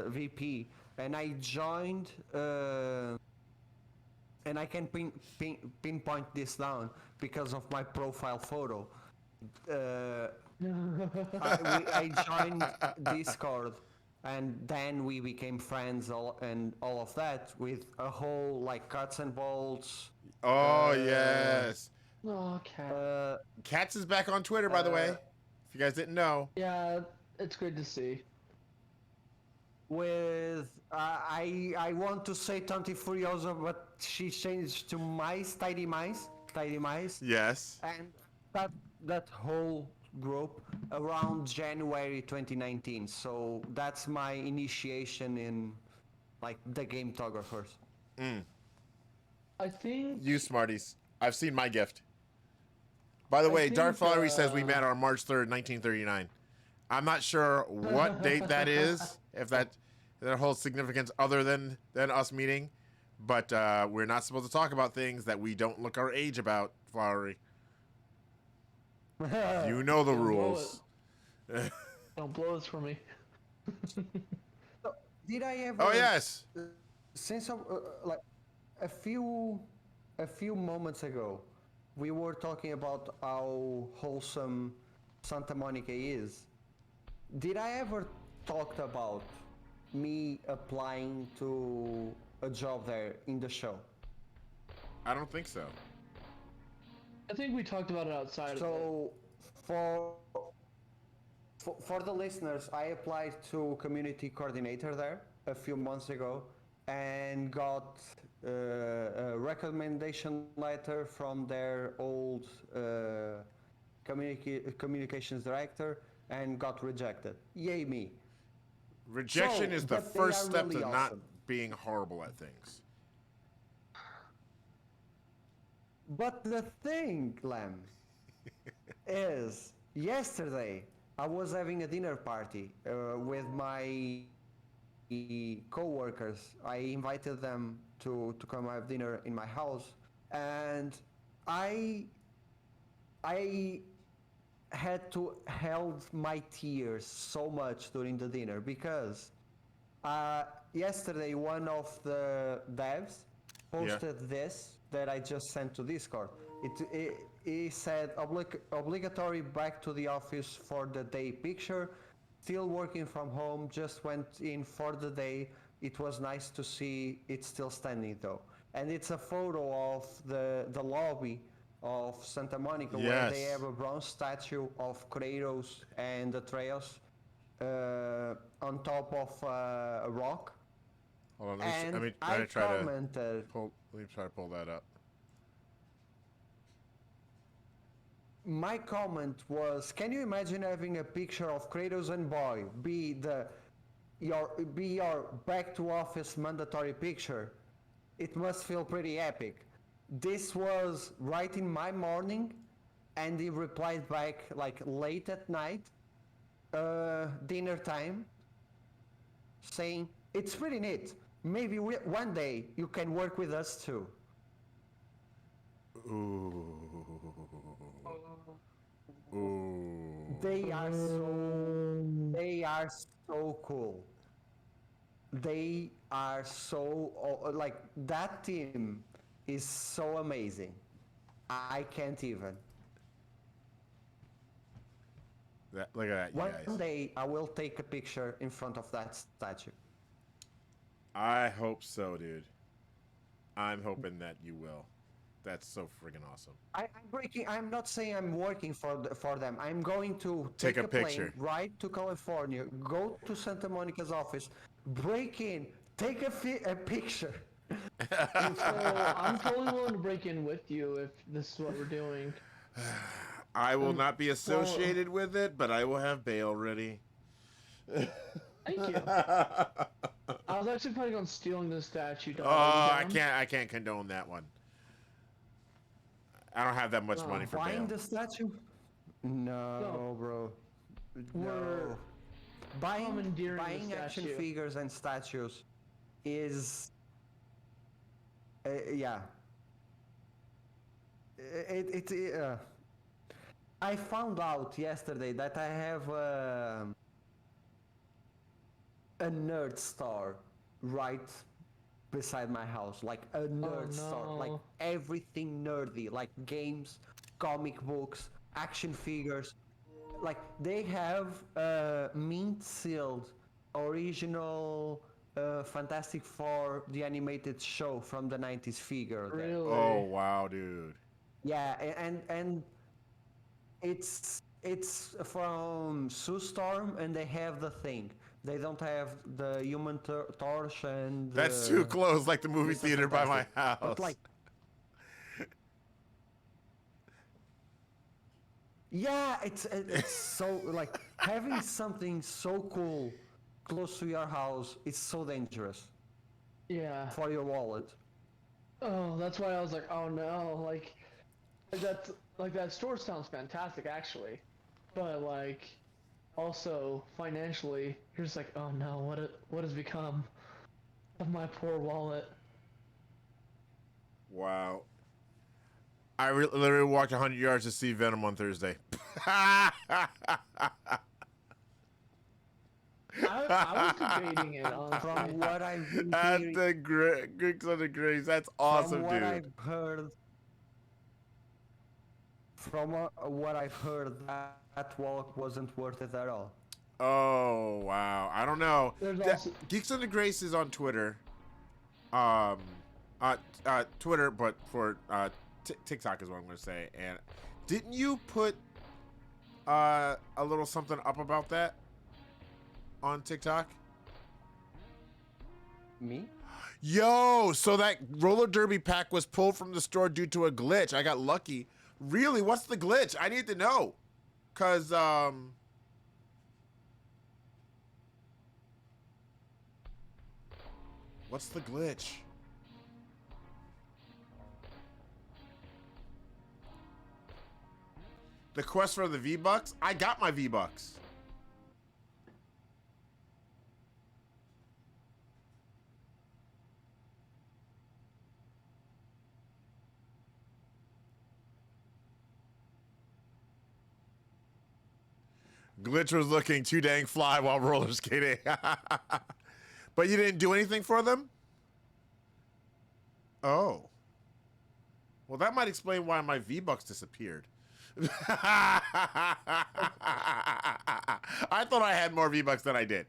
VP, and I joined, and I can pinpoint this down because of my profile photo. I joined Discord, and then we became friends, and all of that, with a whole like cuts and bolts. Oh yes. Oh, cat. Katz is back on Twitter, by the way. If you guys didn't know. Yeah, it's good to see. With I want to say Tanti Furiosa, but she changed to Mice, Tidy Mice, Yes. and that whole group around January 2019. So that's my initiation in like the Gametographers. I think. You smarties. I've seen my gift. By the way, think, Dark Flowery says we met on March 3rd, 1939. I'm not sure what date that is, if that holds significance other than us meeting, but we're not supposed to talk about things that we don't look our age about, Flowery. You know the Don't blow rules. Don't blow this for me. Did I ever? Oh yes. since like a few moments ago, we were talking about how wholesome Santa Monica is. Did I ever talked about me applying to a job there in the show? I don't think so. I think we talked about it outside of it. So for for the listeners, I applied to community coordinator there a few months ago and got a recommendation letter from their old communications director and got rejected. Yay me. Rejection So, is the but they first are step really to not awesome. being horrible at things. But the thing, Lam, is yesterday I was having a dinner party with my co-workers. I invited them to come have dinner in my house, and I I had to held my tears so much during the dinner because yesterday one of the devs Yeah. posted this that I just sent to Discord. He said obligatory back to the office for the day picture. Still working from home. Just went in for the day. It was nice to see it still standing though. And it's a photo of the lobby of Santa Monica where they Yes. have a bronze statue of Kratos and Atreus on top of a rock. Hold on. And Let I me try to commented, pull. Let me try to pull that up. my comment was, can you imagine having a picture of Kratos and Boy be your back to office mandatory picture? It must feel pretty epic. This was right in my morning, and he replied back like late at night, dinner time, saying it's pretty neat. Maybe one day you can work with us too. Ooh. Ooh. They are so cool. They are so like that team is so amazing. I can't even. Look at that, you One guys. day I will take a picture in front of that statue. I hope so, dude. I'm hoping that you will. That's so freaking awesome. I'm not saying I'm working for them. I'm going to Take take a a plane picture. right to California, go to Santa Monica's office, break in, take a picture. So I'm totally willing to break in with you if this is what we're doing. I will Um, not be well, associated with it, but I will have bail ready. thank you. I was actually planning on stealing this statue. Oh, Dog. Are you down? I can't condone that one. I don't have that much money No. for Buying bail. the statue? No, No, bro. we're No. commandeering the Buying action statue. figures and statues is yeah. It I found out yesterday that I have a nerd store right beside my house, like a nerd store, like no. everything nerdy, like games, comic books, action figures. Like they have mint sealed original Fantastic Four the animated show from the 90s figure there. Oh Really? wow, dude. Yeah, and it's from Sue Storm, and they have the thing. They don't have the Human Torch and That's too close, like the movie Mr. theater by my Fantastic. But house. like, yeah, it's so like having something so cool close to your house is so dangerous Yeah. for your wallet. Oh, that's why I was like, oh no, that's like that store sounds fantastic actually, but like also financially, you're just like, oh no, what has become of my poor wallet? Wow. I literally walked 100 yards to see Venom on Thursday. I was debating it, honestly. From what I've been At hearing, the Greeks on the Grace. That's awesome, from what dude. I've heard, that walk wasn't worth it at all. Oh wow, I don't know. There's also Geeks on the Grace is on Twitter. Twitter, but for TikTok is what I'm gonna say. And didn't you put a little something up about that on TikTok? Me? Yo, so that roller derby pack was pulled from the store due to a glitch. I got lucky. Really? What's the glitch? I need to know. Cause what's the glitch? The quest for the V-Bucks? I got my V-Bucks. Glitch was looking too dang fly while roller skating. But you didn't do anything for them? Oh. Well, that might explain why my V-Bucks disappeared. I thought I had more V-Bucks than I did.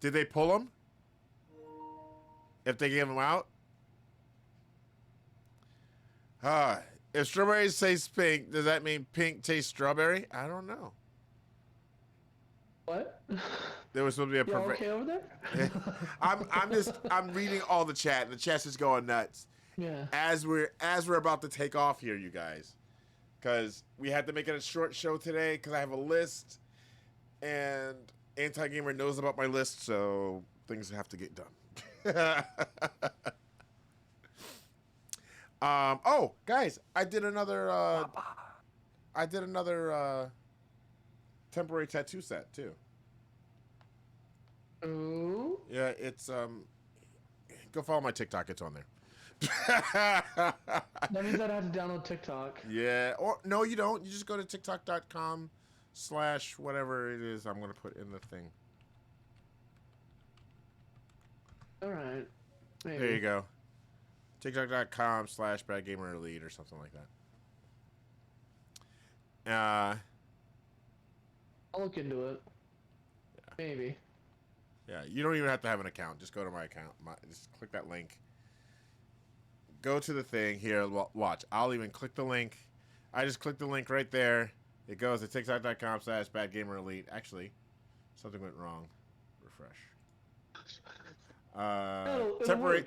Did they pull them? If they gave them out? If strawberries taste pink, does that mean pink tastes strawberry? I don't know. what? There was supposed to be a You okay over there? I'm reading all the chat. The chat's just going nuts. Yeah. As we're about to take off here, you guys, because we had to make it a short show today because I have a list, and Anti-Gamer knows about my list, so things have to get done. Oh, guys, I did another temporary tattoo set too. Ooh. Yeah, it's go follow my TikTok, it's on there. That means I'd have to download TikTok. Yeah, or no, you don't. You just go to tiktok.com/whatever it is I'm gonna put in the thing. Alright. There you go. TikTok.com/badgamerelite or something like that. I'll look into it. Yeah. Maybe. Yeah, you don't even have to have an account. Just go to my account. Just click that link. Go to the thing here. Watch. I'll even click the link. I just click the link right there. It goes to tiktok.com/badgamerelite. Actually, something went wrong. Refresh. Temporary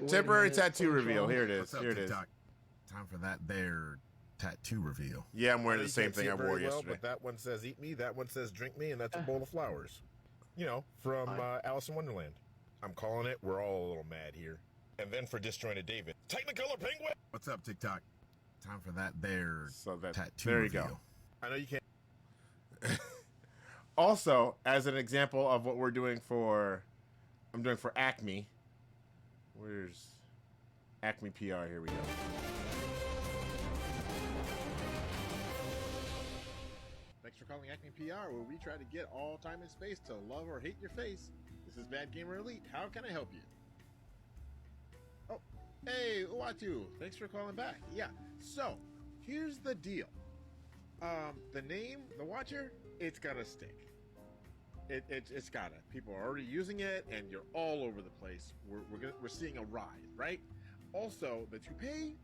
temporary tattoo reveal. Here it is. Here it is. Time for that there tattoo reveal. Yeah, I'm wearing the You same can't see thing I it very wore well, yesterday. But that one says "eat me," that one says "drink me," and that's a bowl of flowers. You know, from Alice in Wonderland. I'm calling it. We're all a little mad here. And then for Disjointed David, Technicolor Penguin. What's up, TikTok? Time for that there So that tattoo there you reveal. go. I know you can't. Also, as an example of what we're doing for, I'm doing for Acme. Where's Acme PR? Here we go. Thanks for calling Acme PR, where we try to get all time and space to love or hate your face. This is Bad Gamer Elite. How can I help you? Oh, hey, Uatu. Thanks for calling back. Yeah, so here's the deal. The name, the Watcher, it's gotta stick. It's gotta. People are already using it, and you're all over the place. We're seeing a rise, right? Also, the toupee,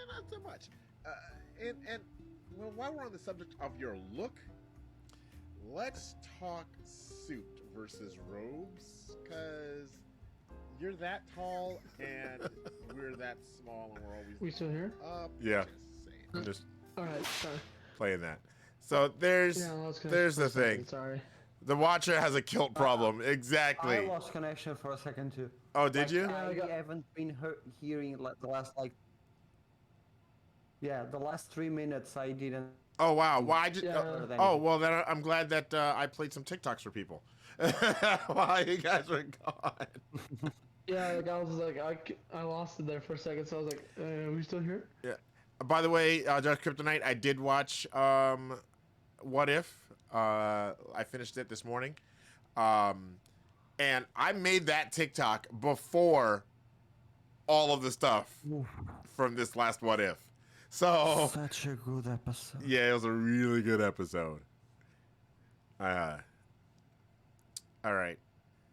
not so much. And well, while we're on the subject of your look, let's talk suit versus robes, because you're that tall and we're that small, and we're always. We still here? Yeah. Hmm. Just saying. I'm just Alright, sorry. playing that. So there's Yeah, I lost connection there's for the a second, thing. Sorry. The Watcher has a kilt problem. I Exactly. lost connection for a second too. Oh, did you? Yeah, I got- I haven't been hearing the last the last 3 minutes I didn't. Oh wow. Well, I just. Yeah. Oh well, then I'm glad that I played some TikToks for people while you guys were gone. Yeah, like I was like, I lost it there for a second, so I was like, are we still here? Yeah. By the way, Dark Kryptonite, I did watch What If. I finished it this morning. And I made that TikTok before all of the stuff from this last What If. So Such a good episode. yeah, it was a really good episode. All right.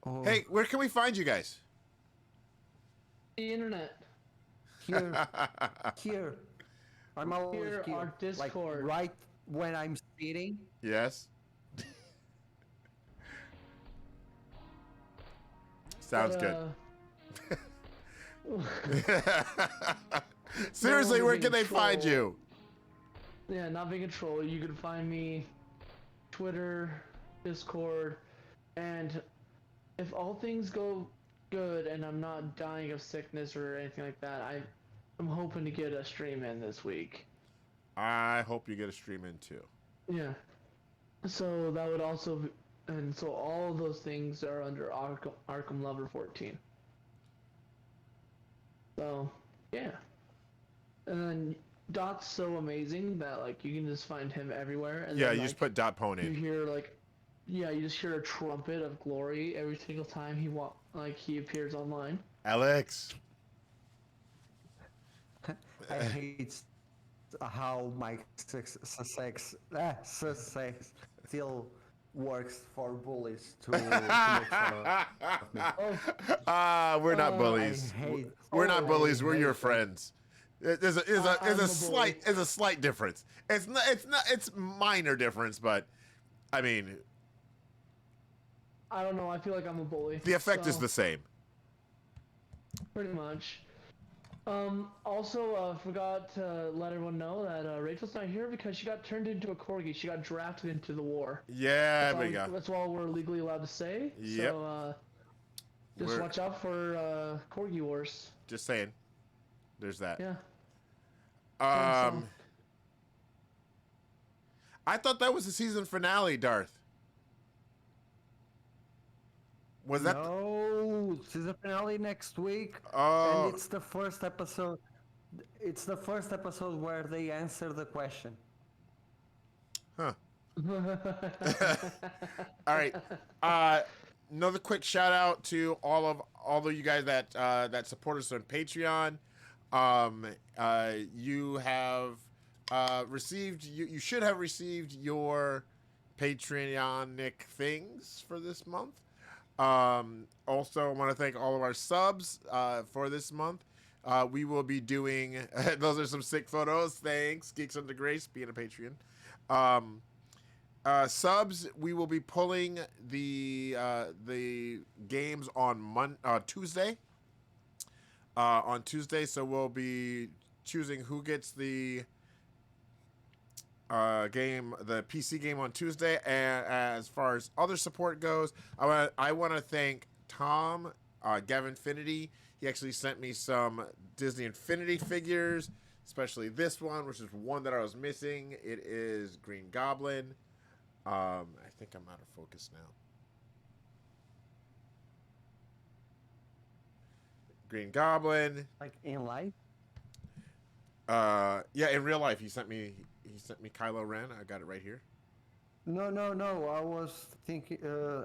Oh, Hey, where can we find you guys? The internet. here, here. I'm always Here, here. our Like Discord. right when I'm speeding. Yes. Sounds good. Seriously, No, where being can they a find troll. you? Yeah, not being a troll. You can find me Twitter, Discord, and if all things go good and I'm not dying of sickness or anything like that, I'm hoping to get a stream in this week. I hope you get a stream in too. Yeah. So that would also be, and so all of those things are under Arkham Lover 14. So, yeah. And then Dot's so amazing that like you can just find him everywhere. And Yeah, then, you like, just put Dot Pone you in. hear like, yeah, you just hear a trumpet of glory every single time he appears online. Alex. I hate how my success still works for bullies to make fun of me. We're not bullies. I hate. We're not I bullies. We're hate your them. friends. There's I'm a a slight difference. It's minor difference, but I mean I don't know. I feel like I'm a bully. the effect is so, the same. pretty much. Also, forgot to let everyone know that Rachel's not here because she got turned into a corgi. She got drafted into the war. Yeah, there we go. That's all we're legally allowed to say. Yep. So, just We're- watch out for corgi wars. Just saying. There's that. Yeah. I thought that was the season finale, Darth. Was that? No, season finale next week. Oh. And it's the first episode. It's the first episode where they answer the question. Huh. All right. Another quick shout out to all of you guys that that support us on Patreon. You have received. You should have received your Patreonic things for this month. Also, I want to thank all of our subs for this month. We will be doing. Those are some sick photos. Thanks, Geeks Under Grace, being a Patreon. Subs, we will be pulling the games on Tuesday. On Tuesday, so we'll be choosing who gets the game, the PC game on Tuesday. And as far as other support goes, I want to thank Tom, Gavinfinity. He actually sent me some Disney Infinity figures, especially this one, which is one that I was missing. It is Green Goblin. I think I'm out of focus now. Green Goblin. Like in life. Yeah, in real life, he sent me Kylo Ren. I got it right here. No. I was thinking,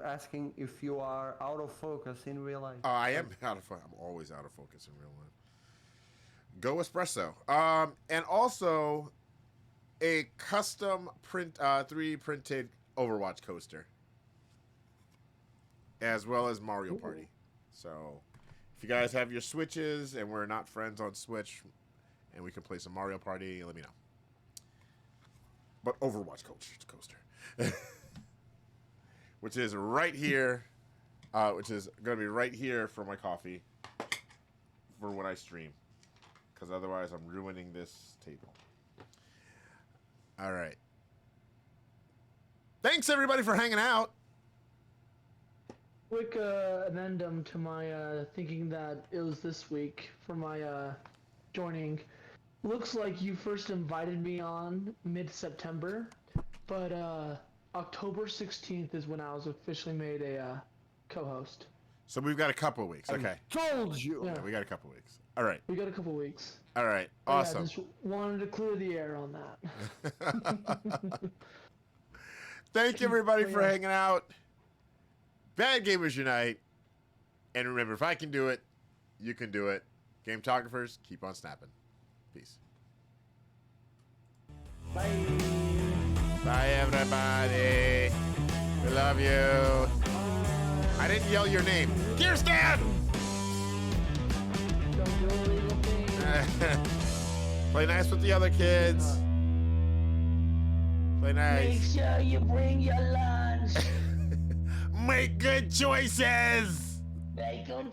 asking if you are out of focus in real life. I am out of focus. I'm always out of focus in real life. Go espresso. And also a custom print, 3D printed Overwatch coaster, as well as Mario Party. So, if you guys have your Switches and we're not friends on Switch, and we can play some Mario Party, let me know. But Overwatch coaster, which is right here, which is going to be right here for my coffee for when I stream, because otherwise I'm ruining this table. All right. Thanks everybody for hanging out. Quick addendum to my thinking that it was this week for my joining. Looks like you first invited me on mid-September, but October 16th is when I was officially made a co-host. So we've got a couple of weeks. Okay. Told you. Yeah. Yeah, we got a couple of weeks. All right. We got a couple weeks. All right. But yeah, Awesome. just wanted to clear the air on that. Thank you, everybody, for Yeah. hanging out. Bad Gamers Unite. And remember, if I can do it, you can do it. Gametographers, keep on snapping. Peace. Bye. Bye, everybody. We love you. I didn't yell your name. Kirsten! Don't do illegal things. Play nice with the other kids. Play Make nice. sure you bring your lunch. Make good choices. Make them